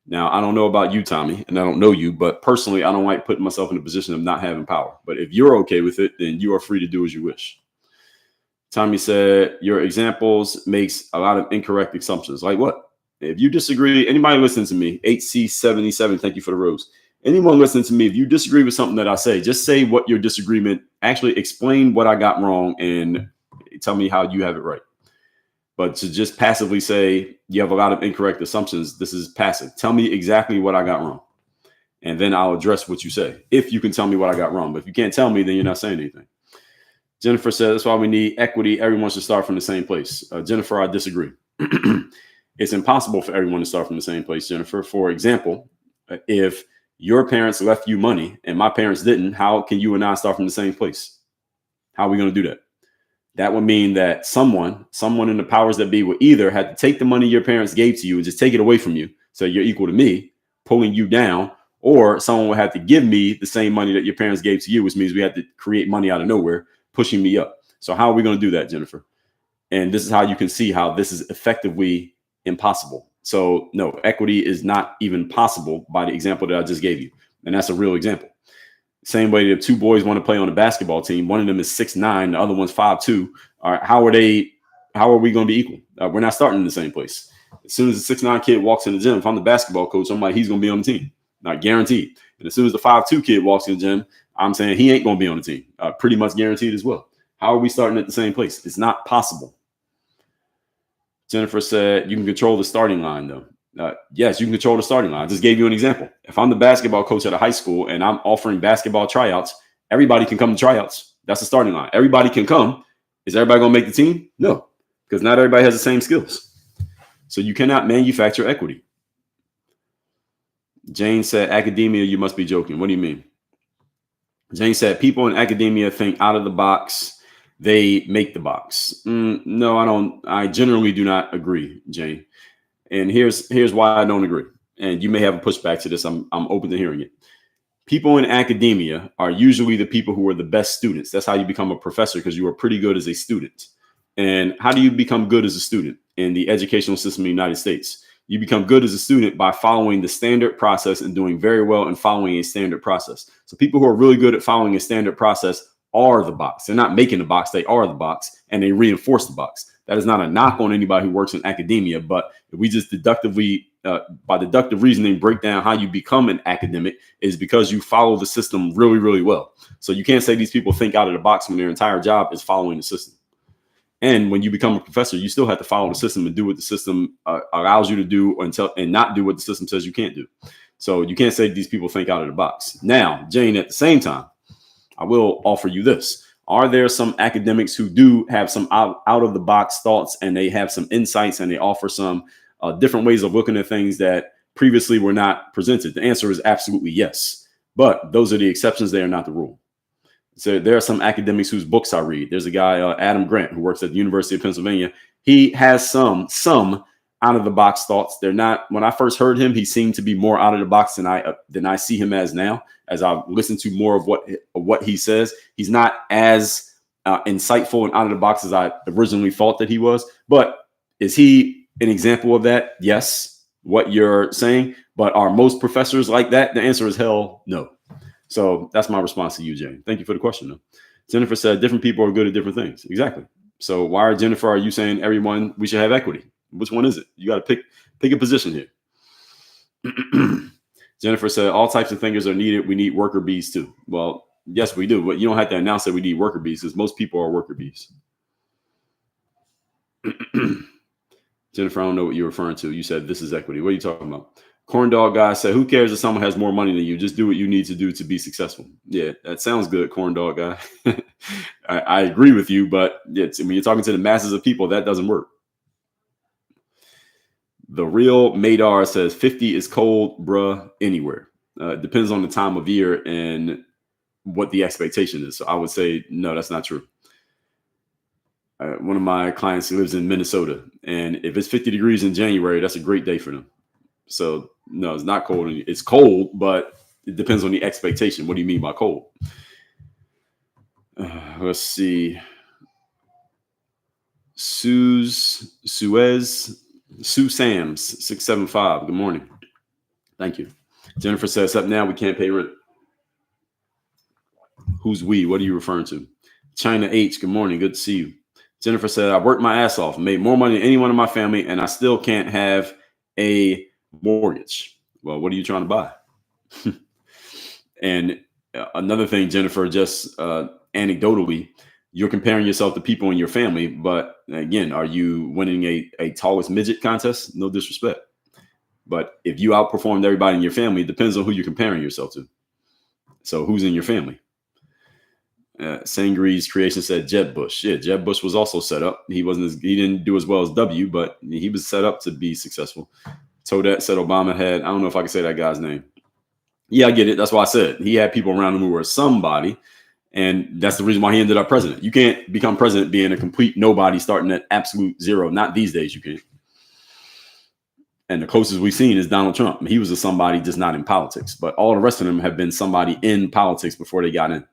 Now, I don't know about you, Tommy, and I don't know you, but personally, I don't like putting myself in a position of not having power. But if you're okay with it, then you are free to do as you wish. Tommy said, your examples makes a lot of incorrect assumptions. Like what? If you disagree, anybody listening to me, 8C77, thank you for the rose. Anyone listening to me, if you disagree with something that I say, just say what your disagreement, actually explain what I got wrong and tell me how you have it right. But to just passively say you have a lot of incorrect assumptions, this is passive. Tell me exactly what I got wrong. And then I'll address what you say. If you can tell me what I got wrong. But if you can't tell me, then you're not saying anything. Jennifer says, that's why we need equity. Everyone should start from the same place. Jennifer, I disagree. It's impossible for everyone to start from the same place, Jennifer. For example, if your parents left you money and my parents didn't, how can you and I start from the same place? How are we going to do that? That would mean that someone in the powers that be would either have to take the money your parents gave to you and just take it away from you, so you're equal to me, pulling you down, or someone would have to give me the same money that your parents gave to you, which means we have to create money out of nowhere, pushing me up. So how are we going to do that, Jennifer? And this is how you can see how this is effectively impossible. So no, equity is not even possible by the example that I just gave you. And that's a real example. Same way that two boys want to play on a basketball team. One of them is 6'9", the other one's 5'2". All right, how are we going to be equal? We're not starting in the same place. As soon as the 6'9" kid walks in the gym, if I'm the basketball coach, I'm like, he's going to be on the team. Not guaranteed. And as soon as the 5'2" kid walks in the gym, I'm saying he ain't going to be on the team. Pretty much guaranteed as well. How are we starting at the same place? It's not possible. Jennifer said, you can control the starting line, though. Yes, you can control the starting line. I just gave you an example. If I'm the basketball coach at a high school and I'm offering basketball tryouts, everybody can come to tryouts. That's the starting line. Everybody can come. Is everybody going to make the team? No, because not everybody has the same skills. So you cannot manufacture equity. Jane said, academia, you must be joking. What do you mean? Jane said, people in academia think out of the box. They make the box. No, I don't. I generally do not agree, Jane. And here's why I don't agree. And you may have a pushback to this. I'm open to hearing it. People in academia are usually the people who are the best students. That's how you become a professor, because you are pretty good as a student. And how do you become good as a student in the educational system in the United States? You become good as a student by following the standard process and doing very well and following a standard process. So people who are really good at following a standard process are the box. They're not making the box. They are the box, and they reinforce the box. That is not a knock on anybody who works in academia, but if we just by deductive reasoning, break down how you become an academic is because you follow the system really, really well. So you can't say these people think out of the box when their entire job is following the system. And when you become a professor, you still have to follow the system and do what the system allows you to do and not do what the system says you can't do. So you can't say these people think out of the box. Now, Jane, at the same time, I will offer you this. Are there some academics who do have some out of the box thoughts, and they have some insights, and they offer some different ways of looking at things that previously were not presented? The answer is absolutely yes. But those are the exceptions. They are not the rule. So there are some academics whose books I read. There's a guy, Adam Grant, who works at the University of Pennsylvania. He has some out of the box thoughts. They're not. When I first heard him, he seemed to be more out of the box than I see him as now. As I've listened to more of what he says, he's not as insightful and out of the box as I originally thought that he was. But is he an example of that? Yes, what you're saying. But are most professors like that? The answer is hell no. So that's my response to you, Jane. Thank you for the question, though. Jennifer said different people are good at different things. Exactly. So why, Jennifer, are you saying everyone we should have equity? Which one is it? You got to pick a position here. Jennifer said all types of thinkers are needed. We need worker bees too. Well, yes, we do, but you don't have to announce that we need worker bees, because most people are worker bees. Jennifer, I don't know what you're referring to. You said this is equity. What are you talking about? Corn Dog Guy said, who cares if someone has more money than you? Just do what you need to do to be successful. Yeah, that sounds good, Corn Dog Guy. I agree with you, but when you're talking to the masses of people, that doesn't work. The real Madar says 50 is cold, bruh, anywhere. It depends on the time of year and what the expectation is. So I would say, no, that's not true. One of my clients lives in Minnesota, and if it's 50 degrees in January, that's a great day for them. So no, it's not cold. It's cold, but it depends on the expectation. What do you mean by cold? Let's see. Sue Sams 675. Good morning. Thank you. Jennifer says, up now we can't pay rent. Who's we? What are you referring to? China H. Good morning. Good to see you. Jennifer said, I worked my ass off, made more money than anyone in my family, and I still can't have a mortgage. Well, what are you trying to buy? And another thing, Jennifer, just anecdotally, you're comparing yourself to people in your family. But again, are you winning a tallest midget contest? No disrespect. But if you outperformed everybody in your family, it depends on who you're comparing yourself to. So who's in your family? Sangree's creation said Jeb Bush. Yeah, Jeb Bush was also set up. He didn't do as well as W, but he was set up to be successful. Toadette said Obama had, I don't know if I can say that guy's name. Yeah, I get it. That's why I said he had people around him who were somebody. And that's the reason why he ended up president. You can't become president being a complete nobody, starting at absolute zero. Not these days, you can't. And the closest we've seen is Donald Trump. He was a somebody, just not in politics. But all the rest of them have been somebody in politics before they got in.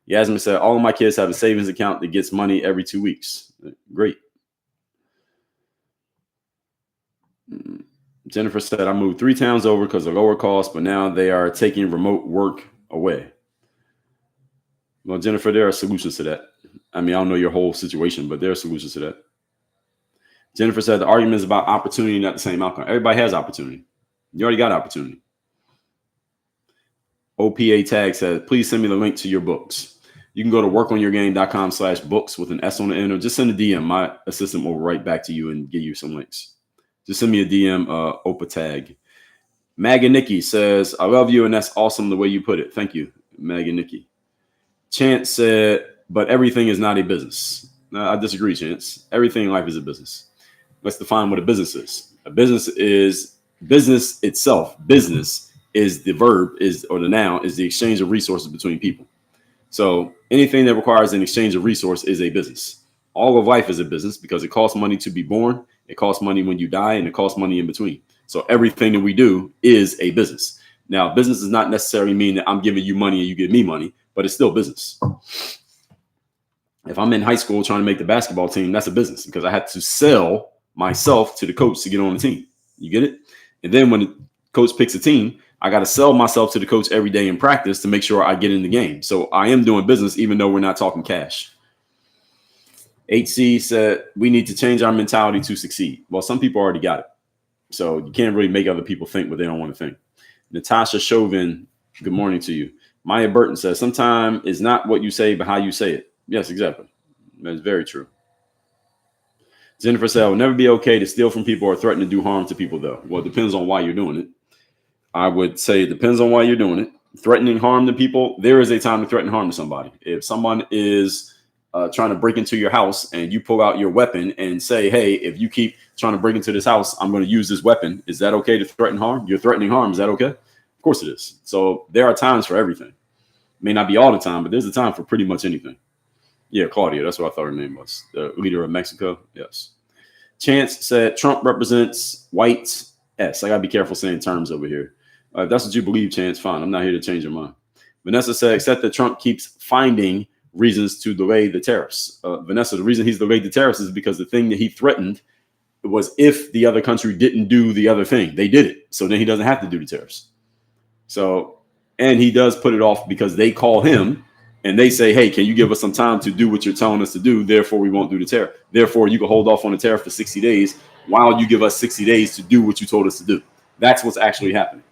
Yasmin said, all of my kids have a savings account that gets money every 2 weeks. Great. Jennifer said, I moved 3 towns over because of lower cost, but now they are taking remote work away. Well, Jennifer, there are solutions to that. I mean, I don't know your whole situation, but there are solutions to that. Jennifer said, the argument is about opportunity, not the same outcome. Everybody has opportunity. You already got opportunity. OPA tag says, please send me the link to your books. You can go to workonyourgame.com/books with an S on the end, or just send a DM. My assistant will write back to you and give you some links. Just send me a DM, OPA tag. Maggie Nikki says, I love you, and that's awesome the way you put it. Thank you, Maggie Nikki. Chance said, but everything is not a business. No, I disagree, Chance. Everything in life is a business. Let's define what a business is. A business is business itself. Business is the verb, or the noun, is the exchange of resources between people. So anything that requires an exchange of resource is a business. All of life is a business because it costs money to be born. It costs money when you die, and it costs money in between. So everything that we do is a business. Now, business does not necessarily mean that I'm giving you money and you give me money, but it's still business. If I'm in high school trying to make the basketball team, that's a business because I had to sell myself to the coach to get on the team. You get it? And then when the coach picks a team, I got to sell myself to the coach every day in practice to make sure I get in the game. So I am doing business, even though we're not talking cash. HC said, we need to change our mentality to succeed. Well, some people already got it. So you can't really make other people think what they don't want to think. Natasha Chauvin, good morning to you. Maya Burton says, sometimes it's not what you say, but how you say it. Yes, exactly. That's very true. Jennifer said, it will never be okay to steal from people or threaten to do harm to people, though. Well, it depends on why you're doing it. I would say it depends on why you're doing it. Threatening harm to people, there is a time to threaten harm to somebody. If someone is trying to break into your house and you pull out your weapon and say, hey, if you keep trying to break into this house, I'm going to use this weapon. Is that okay to threaten harm? You're threatening harm. Is that okay? Of course it is. So there are times for everything. May not be all the time, but there's a time for pretty much anything. Yeah, Claudia, that's what I thought her name was. The leader of Mexico. Yes. Chance said Trump represents whites. S. I got to be careful saying terms over here. If that's what you believe, Chance, fine. I'm not here to change your mind. Vanessa said, except that Trump keeps finding reasons to delay the tariffs. Vanessa, the reason he's delayed the tariffs is because the thing that he threatened was if the other country didn't do the other thing. They did it. So then he doesn't have to do the tariffs. So, and he does put it off because they call him and they say, hey, can you give us some time to do what you're telling us to do? Therefore, we won't do the tariff. Therefore, you can hold off on the tariff for 60 days while you give us 60 days to do what you told us to do. That's what's actually happening.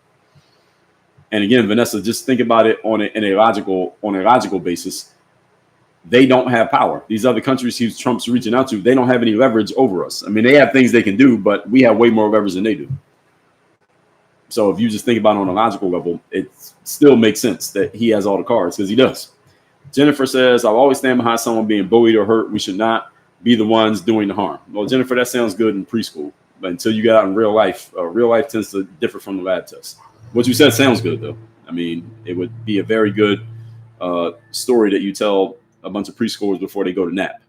And again, Vanessa, just think about it on a logical basis. They don't have power. These other countries who Trump's reaching out to, they don't have any leverage over us. I mean, they have things they can do, but we have way more leverage than they do. So if you just think about it on a logical level, it still makes sense that he has all the cards because he does. Jennifer says, I'll always stand behind someone being bullied or hurt. We should not be the ones doing the harm. Well, Jennifer, that sounds good in preschool, but until you get out in real life tends to differ from the lab test. What you said sounds good, though. I mean, it would be a very good story that you tell a bunch of preschoolers before they go to nap.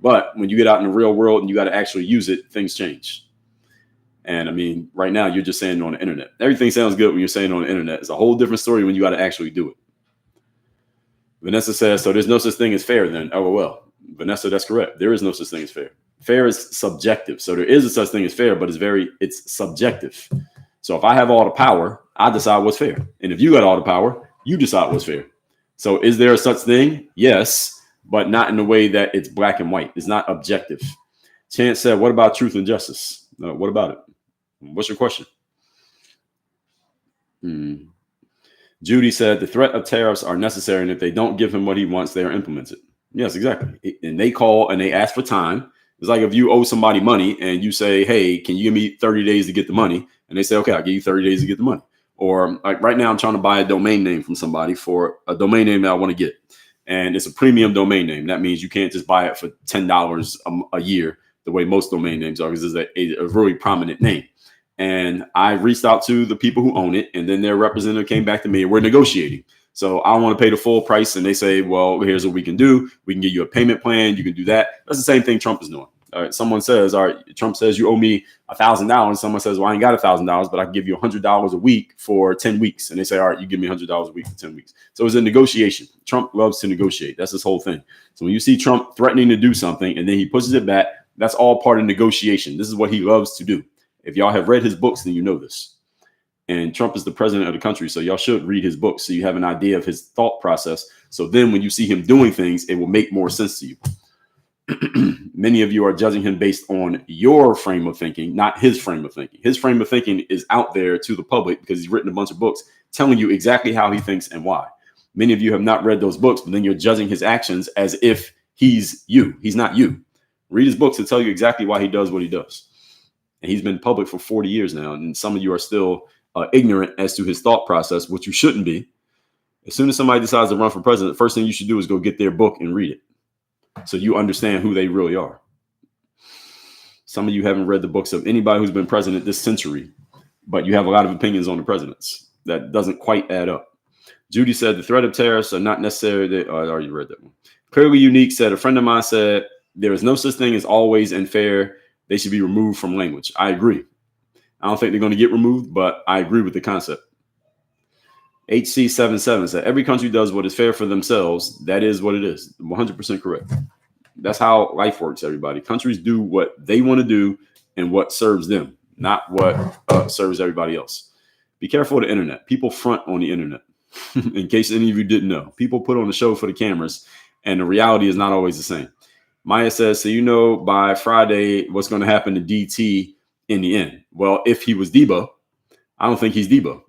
But when you get out in the real world and you got to actually use it, things change. And I mean, right now, you're just saying it on the internet. Everything sounds good when you're saying it on the internet. It's a whole different story when you got to actually do it. Vanessa says, so there's no such thing as fair then. LOL. Vanessa, that's correct. There is no such thing as fair. Fair is subjective. So there is a such thing as fair, but it's subjective. So if I have all the power, I decide what's fair. And if you got all the power, you decide what's fair. So is there a such thing? Yes, but not in the way that it's black and white. It's not objective. Chance said, what about truth and justice? What about it? What's your question? Judy said the threat of tariffs are necessary, and if they don't give him what he wants, they are implemented. Yes, exactly. And they call and they ask for time. It's like if you owe somebody money and you say, hey, can you give me 30 days to get the money? And they say, okay, I'll give you 30 days to get the money. Or like right now, I'm trying to buy a domain name from somebody for a domain name that I want to get. And it's a premium domain name. That means you can't just buy it for $10 a year, the way most domain names are, because it's a really prominent name. And I reached out to the people who own it, and then their representative came back to me and we're negotiating. So I want to pay the full price. And they say, well, here's what we can do. We can give you a payment plan. You can do that. That's the same thing Trump is doing. All right. Someone says, all right, Trump says you owe me $1,000. Someone says, well, I ain't got $1,000, but I can give you $100 a week for 10 weeks. And they say, all right, you give me $100 a week for 10 weeks. So it's a negotiation. Trump loves to negotiate. That's his whole thing. So when you see Trump threatening to do something and then he pushes it back, that's all part of negotiation. This is what he loves to do. If y'all have read his books, then you know this. And Trump is the president of the country, so y'all should read his books so you have an idea of his thought process. So then when you see him doing things, it will make more sense to you. Many of you are judging him based on your frame of thinking, not his frame of thinking. His frame of thinking is out there to the public because he's written a bunch of books telling you exactly how he thinks and why. Many of you have not read those books, but then you're judging his actions as if he's you. He's not you. Read his books to tell you exactly why he does what he does. And he's been public for 40 years now. And some of you are still ignorant as to his thought process, which you shouldn't be. As soon as somebody decides to run for president, the first thing you should do is go get their book and read it so you understand who they really are. Some of you haven't read the books of anybody who's been president this century, but you have a lot of opinions on the presidents. That doesn't quite add up. Judy said the threat of tariffs are not necessary. I already read that one. Clearly Unique said a friend of mine said there is no such thing as always and fair. They should be removed from language. I agree. I don't think they're going to get removed, but I agree with the concept. HC77 said every country does what is fair for themselves. That is what it is. 100% correct. That's how life works, everybody. Countries do what they want to do and what serves them, not what serves everybody else. Be careful of the internet. People front on the internet. In case any of you didn't know, people put on the show for the cameras, and the reality is not always the same. Maya says, so you know by Friday what's going to happen to DT in the end. Well, if he was Debo, I don't think he's Debo.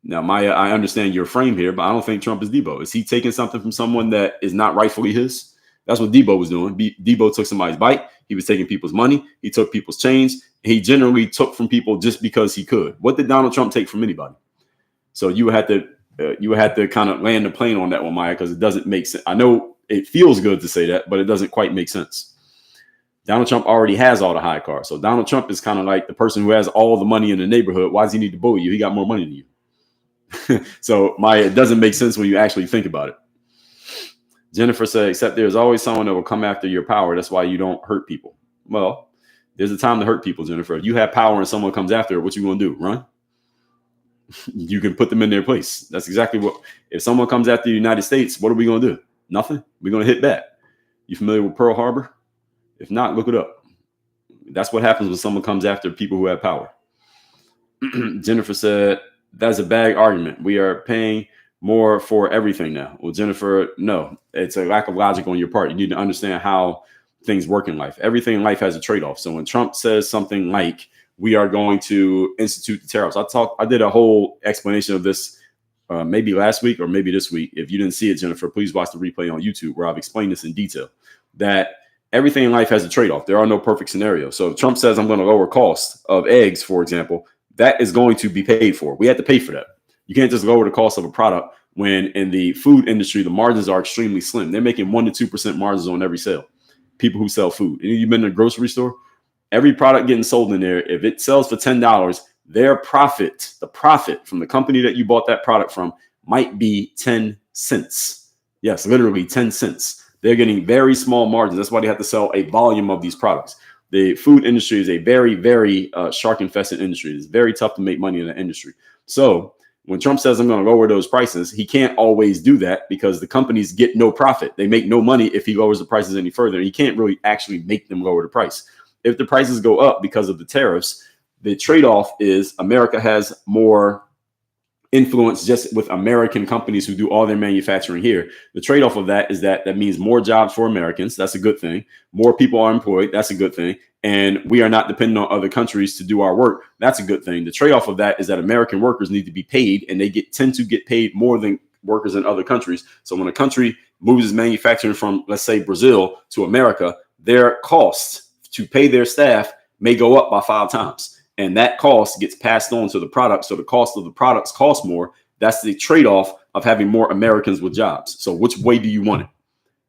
Now, Maya, I understand your frame here, but I don't think Trump is Debo. Is he taking something from someone that is not rightfully his? That's what Debo was doing. Debo took somebody's bike. He was taking people's money. He took people's chains. He generally took from people just because he could. What did Donald Trump take from anybody? So you had to kind of land the plane on that one, Maya, because it doesn't make sense. I know it feels good to say that, but it doesn't quite make sense. Donald Trump already has all the high cars. So Donald Trump is kind of like the person who has all the money in the neighborhood. Why does he need to bully you? He got more money than you. So Maya, it doesn't make sense when you actually think about it. Jennifer said, except there's always someone that will come after your power. That's why you don't hurt people. Well, there's a time to hurt people, Jennifer. If you have power and someone comes after it, what you going to do? Run? You can put them in their place. That's exactly what, if someone comes after the United States, what are we going to do? Nothing. We're going to hit back. You familiar with Pearl Harbor? If not, look it up. That's what happens when someone comes after people who have power. Jennifer said, that's a bad argument. We are paying more for everything now. Well, Jennifer, no, it's a lack of logic on your part. You need to understand how things work in life. Everything in life has a trade-off. So when Trump says something like, we are going to institute the tariffs, I did a whole explanation of this maybe last week or maybe this week. If you didn't see it, Jennifer, please watch the replay on YouTube where I've explained this in detail, that everything in life has a trade-off. There are no perfect scenarios. So if Trump says I'm going to lower cost of eggs, for example, that is going to be paid for. We have to pay for that. You can't just lower the cost of a product when in the food industry, the margins are extremely slim. They're making 1% to 2% margins on every sale. People who sell food. And you've been in a grocery store, every product getting sold in there, if it sells for $10, their profit, the profit from the company that you bought that product from, might be 10 cents. Yes, literally 10 cents. They're getting very small margins. That's why they have to sell a volume of these products. The food industry is a very, very shark-infested industry. It's very tough to make money in that industry. So when Trump says I'm going to lower those prices, he can't always do that because the companies get no profit. They make no money if he lowers the prices any further. He can't really actually make them lower the price. If the prices go up because of the tariffs, the trade-off is America has more influence just with American companies who do all their manufacturing here. The trade-off of that is that means more jobs for Americans. That's a good thing. More people are employed. That's a good thing. And we are not dependent on other countries to do our work. That's a good thing. The trade-off of that is that American workers need to be paid, and they tend to get paid more than workers in other countries. So when a country moves its manufacturing from, let's say, Brazil to America, their costs to pay their staff may go up by 5 times. And that cost gets passed on to the product. So the cost of the products costs more. That's the trade-off of having more Americans with jobs. So which way do you want it?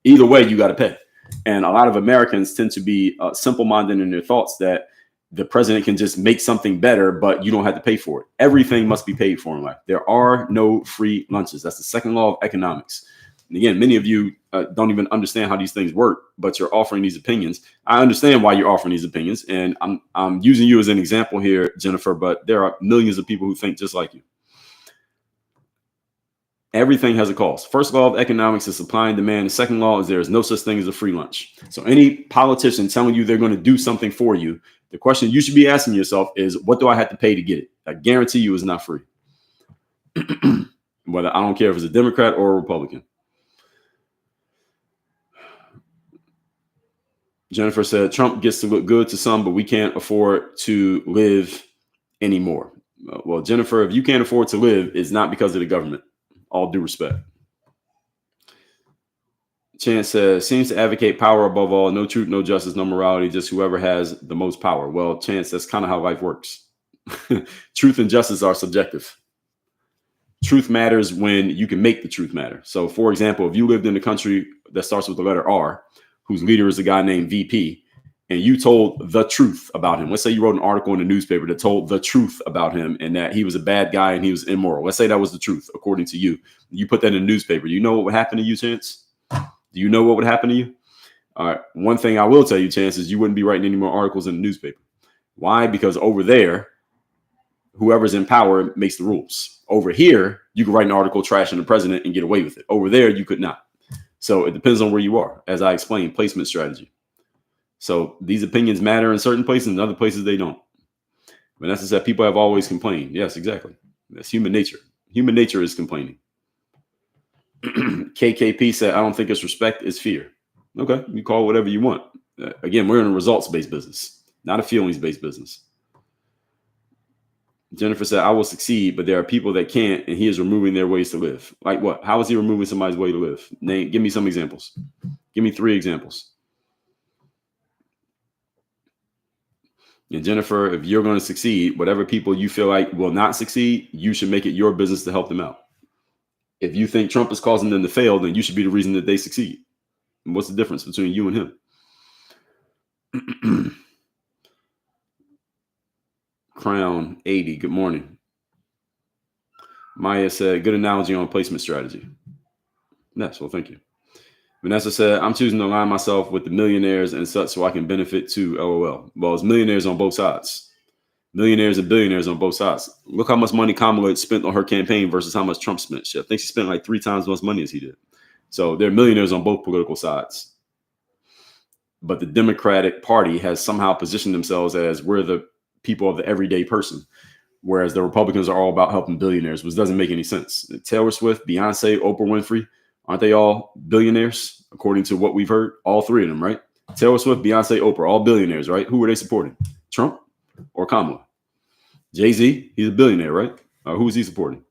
Either way, you got to pay. And a lot of Americans tend to be simple-minded in their thoughts that the president can just make something better, but you don't have to pay for it. Everything must be paid for in life. There are no free lunches. That's the second law of economics. And again, many of you don't even understand how these things work, but you're offering these opinions. I understand why you're offering these opinions, and I'm using you as an example here, Jennifer, but there are millions of people who think just like you. Everything has a cost. First law of economics is supply and demand. The second law is there is no such thing as a free lunch. So any politician telling you they're going to do something for you, the question you should be asking yourself is, what do I have to pay to get it? I guarantee you it's not free. Whether I don't care if it's a Democrat or a Republican. Jennifer said, Trump gets to look good to some, but we can't afford to live anymore. Well, Jennifer, if you can't afford to live, it's not because of the government. All due respect. Chance says, seems to advocate power above all. No truth, no justice, no morality, just whoever has the most power. Well, Chance, that's kind of how life works. Truth and justice are subjective. Truth matters when you can make the truth matter. So, for example, if you lived in a country that starts with the letter R, whose leader is a guy named VP, and you told the truth about him. Let's say you wrote an article in the newspaper that told the truth about him and that he was a bad guy and he was immoral. Let's say that was the truth, according to you. You put that in the newspaper. Do you know what would happen to you, Chance? Do you know what would happen to you? All right. One thing I will tell you, Chance, is you wouldn't be writing any more articles in the newspaper. Why? Because over there, whoever's in power makes the rules. Over here, you can write an article trashing the president and get away with it. Over there, you could not. So it depends on where you are. As I explained, placement strategy. So these opinions matter in certain places, and in other places they don't. But that's that people have always complained. Yes, exactly. That's human nature. Human nature is complaining. KKP said, I don't think it's respect, it's fear. Okay, you call it whatever you want. Again, we're in a results-based business, not a feelings-based business. Jennifer said, I will succeed, but there are people that can't, and he is removing their ways to live. Like what? How is he removing somebody's way to live? Give me some examples. Give me 3 examples. And Jennifer, if you're going to succeed, whatever people you feel like will not succeed, you should make it your business to help them out. If you think Trump is causing them to fail, then you should be the reason that they succeed. And what's the difference between you and him? Crown 80, good morning. Maya said, good analogy on placement strategy. Yes, well, thank you. Vanessa said, I'm choosing to align myself with the millionaires and such so I can benefit too, LOL. Well, it's millionaires on both sides. Millionaires and billionaires on both sides. Look how much money Kamala spent on her campaign versus how much Trump spent. I think she spent like 3 times as much money as he did. So they're millionaires on both political sides. But the Democratic Party has somehow positioned themselves as we're the people of the everyday person, whereas the Republicans are all about helping billionaires, which doesn't make any sense. Taylor Swift, Beyonce, Oprah Winfrey, aren't they all billionaires, according to what we've heard? All 3 of them, right? Taylor Swift, Beyonce, Oprah, all billionaires, right? Who were they supporting? Trump or Kamala? Jay-Z, he's a billionaire, right? Who is he supporting?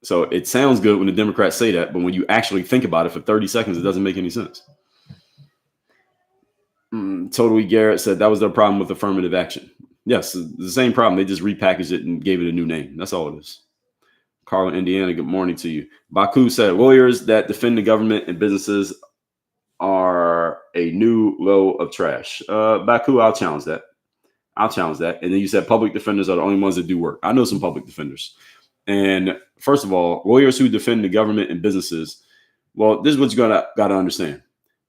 So it sounds good when the Democrats say that, but when you actually think about it for 30 seconds, it doesn't make any sense. Totally Garrett said that was their problem with affirmative action. Yes, the same problem. They just repackaged it and gave it a new name. That's all it is. Carla, Indiana, good morning to you. Baku said lawyers that defend the government and businesses are a new low of trash. Baku, I'll challenge that. And then you said public defenders are the only ones that do work. I know some public defenders. And first of all, lawyers who defend the government and businesses, well, this is what you got to understand,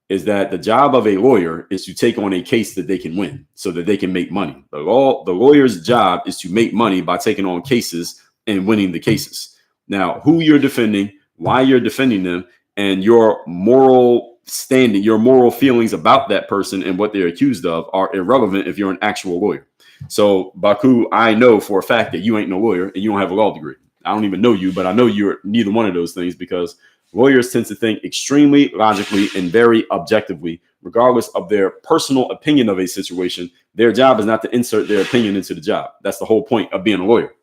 is that the job of a lawyer is to take on a case that they can win so that they can make money. The lawyer's job is to make money by taking on cases and winning the cases. Now, who you're defending, why you're defending them, and your moral standing, your moral feelings about that person and what they're accused of are irrelevant if you're an actual lawyer. So, Baku, I know for a fact that you ain't no lawyer and you don't have a law degree. I don't even know you, but I know you're neither one of those things because lawyers tend to think extremely logically and very objectively, regardless of their personal opinion of a situation. Their job is not to insert their opinion into the job. That's the whole point of being a lawyer.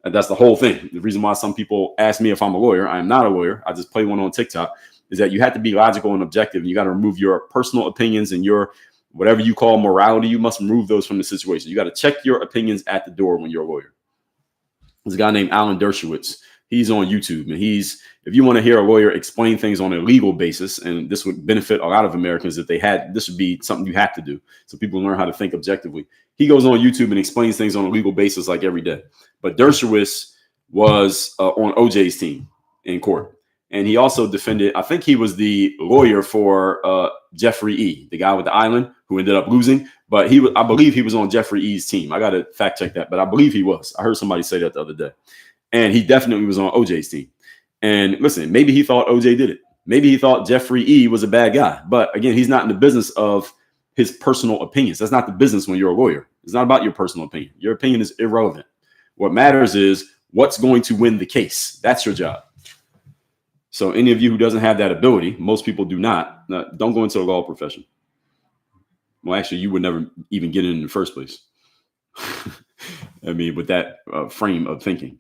And that's the whole thing. The reason why some people ask me if I'm a lawyer, I am not a lawyer. I just play one on TikTok, is that you have to be logical and objective. And you got to remove your personal opinions and your whatever you call morality. You must remove those from the situation. You got to check your opinions at the door when you're a lawyer. There's a guy named Alan Dershowitz. He's on YouTube, and if you want to hear a lawyer explain things on a legal basis, and this would benefit a lot of Americans if they had, this would be something you have to do so people learn how to think objectively. He goes on YouTube and explains things on a legal basis like every day. But Dershowitz was on OJ's team in court. And he also defended, I think he was the lawyer for Jeffrey E., the guy with the island who ended up losing. But I believe he was on Jeffrey E.'s team. I got to fact check that, but I believe he was. I heard somebody say that the other day. And he definitely was on OJ's team. And listen, maybe he thought OJ did it. Maybe he thought Jeffrey E. was a bad guy. But again, he's not in the business of his personal opinions. That's not the business when you're a lawyer. It's not about your personal opinion. Your opinion is irrelevant. What matters is what's going to win the case. That's your job. So any of you who doesn't have that ability, most people do not, don't go into the law profession. Well, actually, you would never even get in the first place. I mean, with that frame of thinking.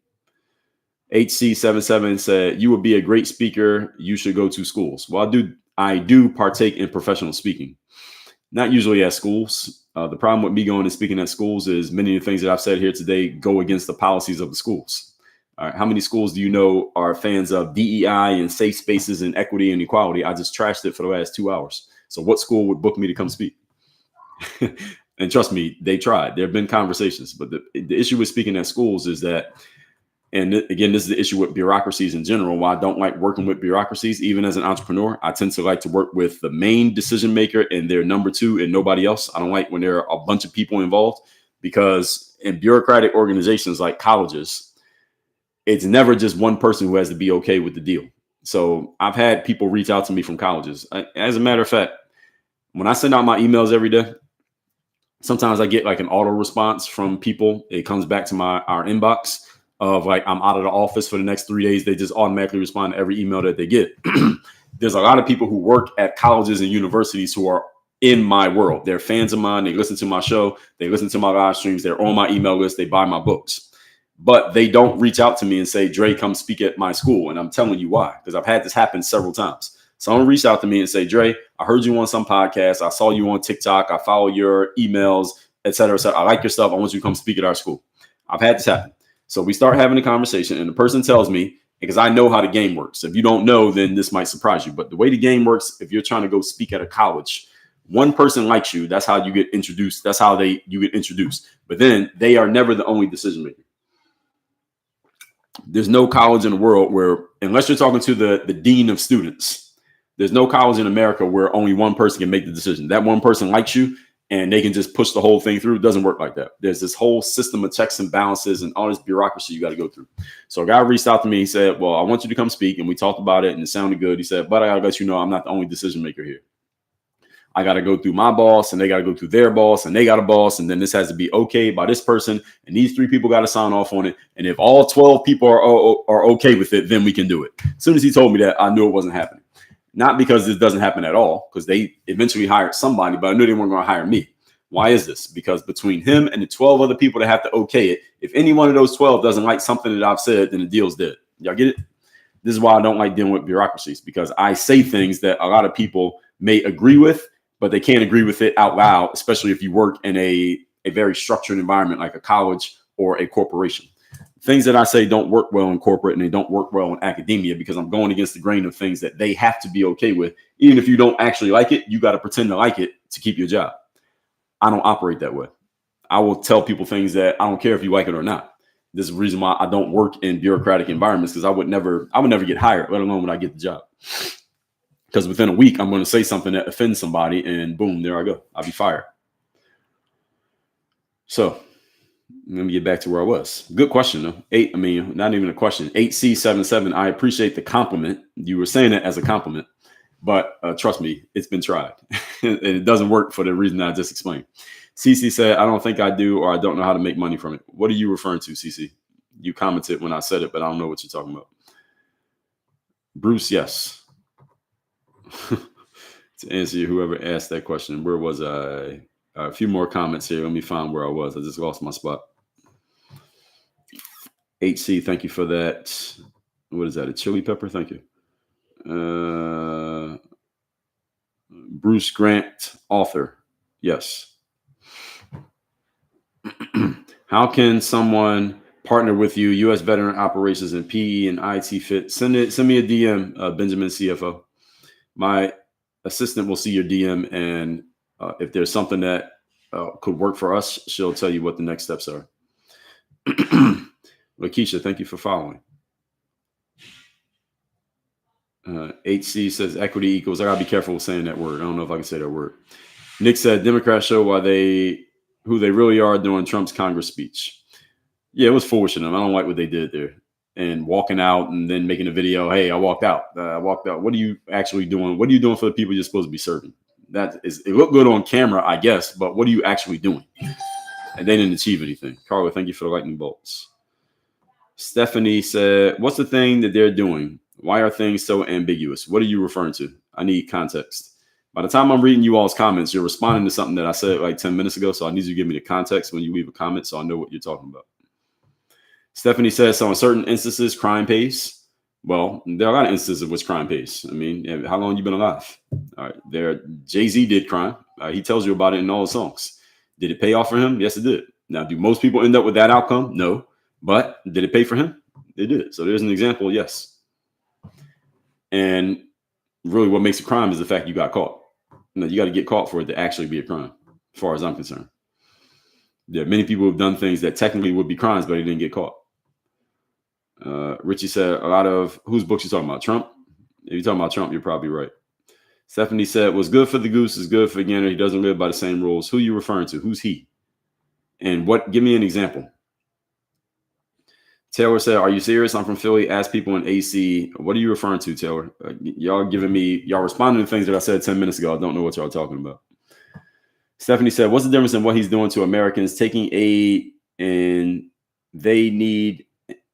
HC77 said, you would be a great speaker. You should go to schools. Well, I do partake in professional speaking, not usually at schools. The problem with me going and speaking at schools is many of the things that I've said here today go against the policies of the schools. All right, how many schools do you know are fans of DEI and safe spaces and equity and equality? I just trashed it for the last 2 hours. So what school would book me to come speak? And trust me, they tried. There have been conversations, but the issue with speaking at schools is that, and again, this is the issue with bureaucracies in general. Why I don't like working with bureaucracies, even as an entrepreneur. I tend to like to work with the main decision maker and their number two and nobody else. I don't like when there are a bunch of people involved, because in bureaucratic organizations like colleges, it's never just one person who has to be okay with the deal. So I've had people reach out to me from colleges. As a matter of fact, when I send out my emails every day, sometimes I get like an auto response from people. It comes back to our inbox of like, I'm out of the office for the next 3 days. They just automatically respond to every email that they get. There's a lot of people who work at colleges and universities who are in my world. They're fans of mine. They listen to my show. They listen to my live streams. They're on my email list. They buy my books. But they don't reach out to me and say, Dre, come speak at my school. And I'm telling you why, because I've had this happen several times. Someone reached out to me and say, Dre, I heard you on some podcast. I saw you on TikTok. I follow your emails. et cetera, et cetera. I like your stuff. I want you to come speak at our school. I've had this happen. So we start having a conversation, and the person tells me, because I know how the game works. If you don't know, then this might surprise you. But the way the game works, if you're trying to go speak at a college, one person likes you. That's how you get introduced. That's how you get introduced. But then they are never the only decision maker. There's no college in the world where, unless you're talking to the dean of students, there's no college in America where only one person can make the decision. That one person likes you and they can just push the whole thing through. It doesn't work like that. There's this whole system of checks and balances and all this bureaucracy you got to go through. So a guy reached out to me. He said, well, I want you to come speak. And we talked about it and it sounded good. He said, but I got to let you know I'm not the only decision maker here. I got to go through my boss and they got to go through their boss and they got a boss. And then this has to be okay by this person. And these 3 people got to sign off on it. And if all 12 people are okay with it, then we can do it. As soon as he told me that, I knew it wasn't happening. Not because this doesn't happen at all, because they eventually hired somebody, but I knew they weren't going to hire me. Why is this? Because between him and the 12 other people that have to okay it, if any one of those 12 doesn't like something that I've said, then the deal's dead. Y'all get it? This is why I don't like dealing with bureaucracies, because I say things that a lot of people may agree with, but they can't agree with it out loud, especially if you work in a very structured environment like a college or a corporation. Things that I say don't work well in corporate and they don't work well in academia because I'm going against the grain of things that they have to be okay with. Even if you don't actually like it, you got to pretend to like it to keep your job. I don't operate that way. I will tell people things that I don't care if you like it or not. This is the reason why I don't work in bureaucratic environments, because I would never get hired, let alone when I get the job. Because within a week, I'm going to say something that offends somebody and boom, there I go. I'll be fired. So let me get back to where I was. Good question, though. Not even a question. 8C77. I appreciate the compliment. You were saying it as a compliment, but trust me, it's been tried. And it doesn't work for the reason I just explained. CC said, I don't think I do, or I don't know how to make money from it. What are you referring to, CC? You commented when I said it, but I don't know what you're talking about. Bruce, yes. To answer whoever asked that question, where was I? A few more comments here. Let me find where I was. I just lost my spot. HC, thank you for that. What is that? A chili pepper? Thank you. Bruce Grant, author. Yes. How can someone partner with you? U.S. veteran operations and PE and IT fit. Send me a DM, Benjamin CFO. My assistant will see your DM, and if there's something that could work for us, she'll tell you what the next steps are. Lakeisha, thank you for following. HC says equity equals. I gotta be careful with saying that word. I don't know if I can say that word. Nick said Democrats show who they really are during Trump's Congress speech. Yeah, it was foolish of them. I don't like what they did there. And walking out and then making a video. Hey, I walked out. What are you actually doing? What are you doing for the people you're supposed to be serving? It looked good on camera, I guess, but what are you actually doing? And they didn't achieve anything. Carla, thank you for the lightning bolts. Stephanie said, what's the thing that they're doing? Why are things so ambiguous? What are you referring to? I need context. By the time I'm reading you all's comments, you're responding to something that I said like 10 minutes ago. So I need you to give me the context when you leave a comment so I know what you're talking about. Stephanie says, so in certain instances, crime pays. Well, there are a lot of instances in which crime pays. I mean, how long have you been alive? All right, Jay-Z did crime. He tells you about it in all his songs. Did it pay off for him? Yes, it did. Now, do most people end up with that outcome? No. But did it pay for him? It did. So there's an example, yes. And really what makes a crime is the fact you got caught. You got to get caught for it to actually be a crime, as far as I'm concerned. There are many people who have done things that technically would be crimes, but they didn't get caught. Richie said a lot of whose books you talking about? Trump? If you're talking about Trump, you're probably right. Stephanie said, what's good for the goose is good for Gander. He doesn't live by the same rules. Who are you referring to? Who's he? And what? Give me an example. Taylor said, are you serious? I'm from Philly. Ask people in AC. What are you referring to, Taylor? Y'all responding to things that I said 10 minutes ago. I don't know what y'all talking about. Stephanie said, what's the difference in what he's doing to Americans taking aid and they need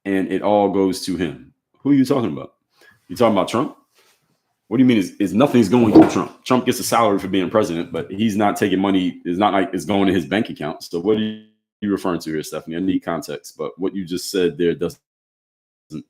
and it all goes to him? Who are you talking about? You talking about Trump? What do you mean is nothing's going to Trump? Trump gets a salary for being president, but he's not taking money. It's not like it's going to his bank account. So what are you referring to here, Stephanie? I need context, but what you just said there doesn't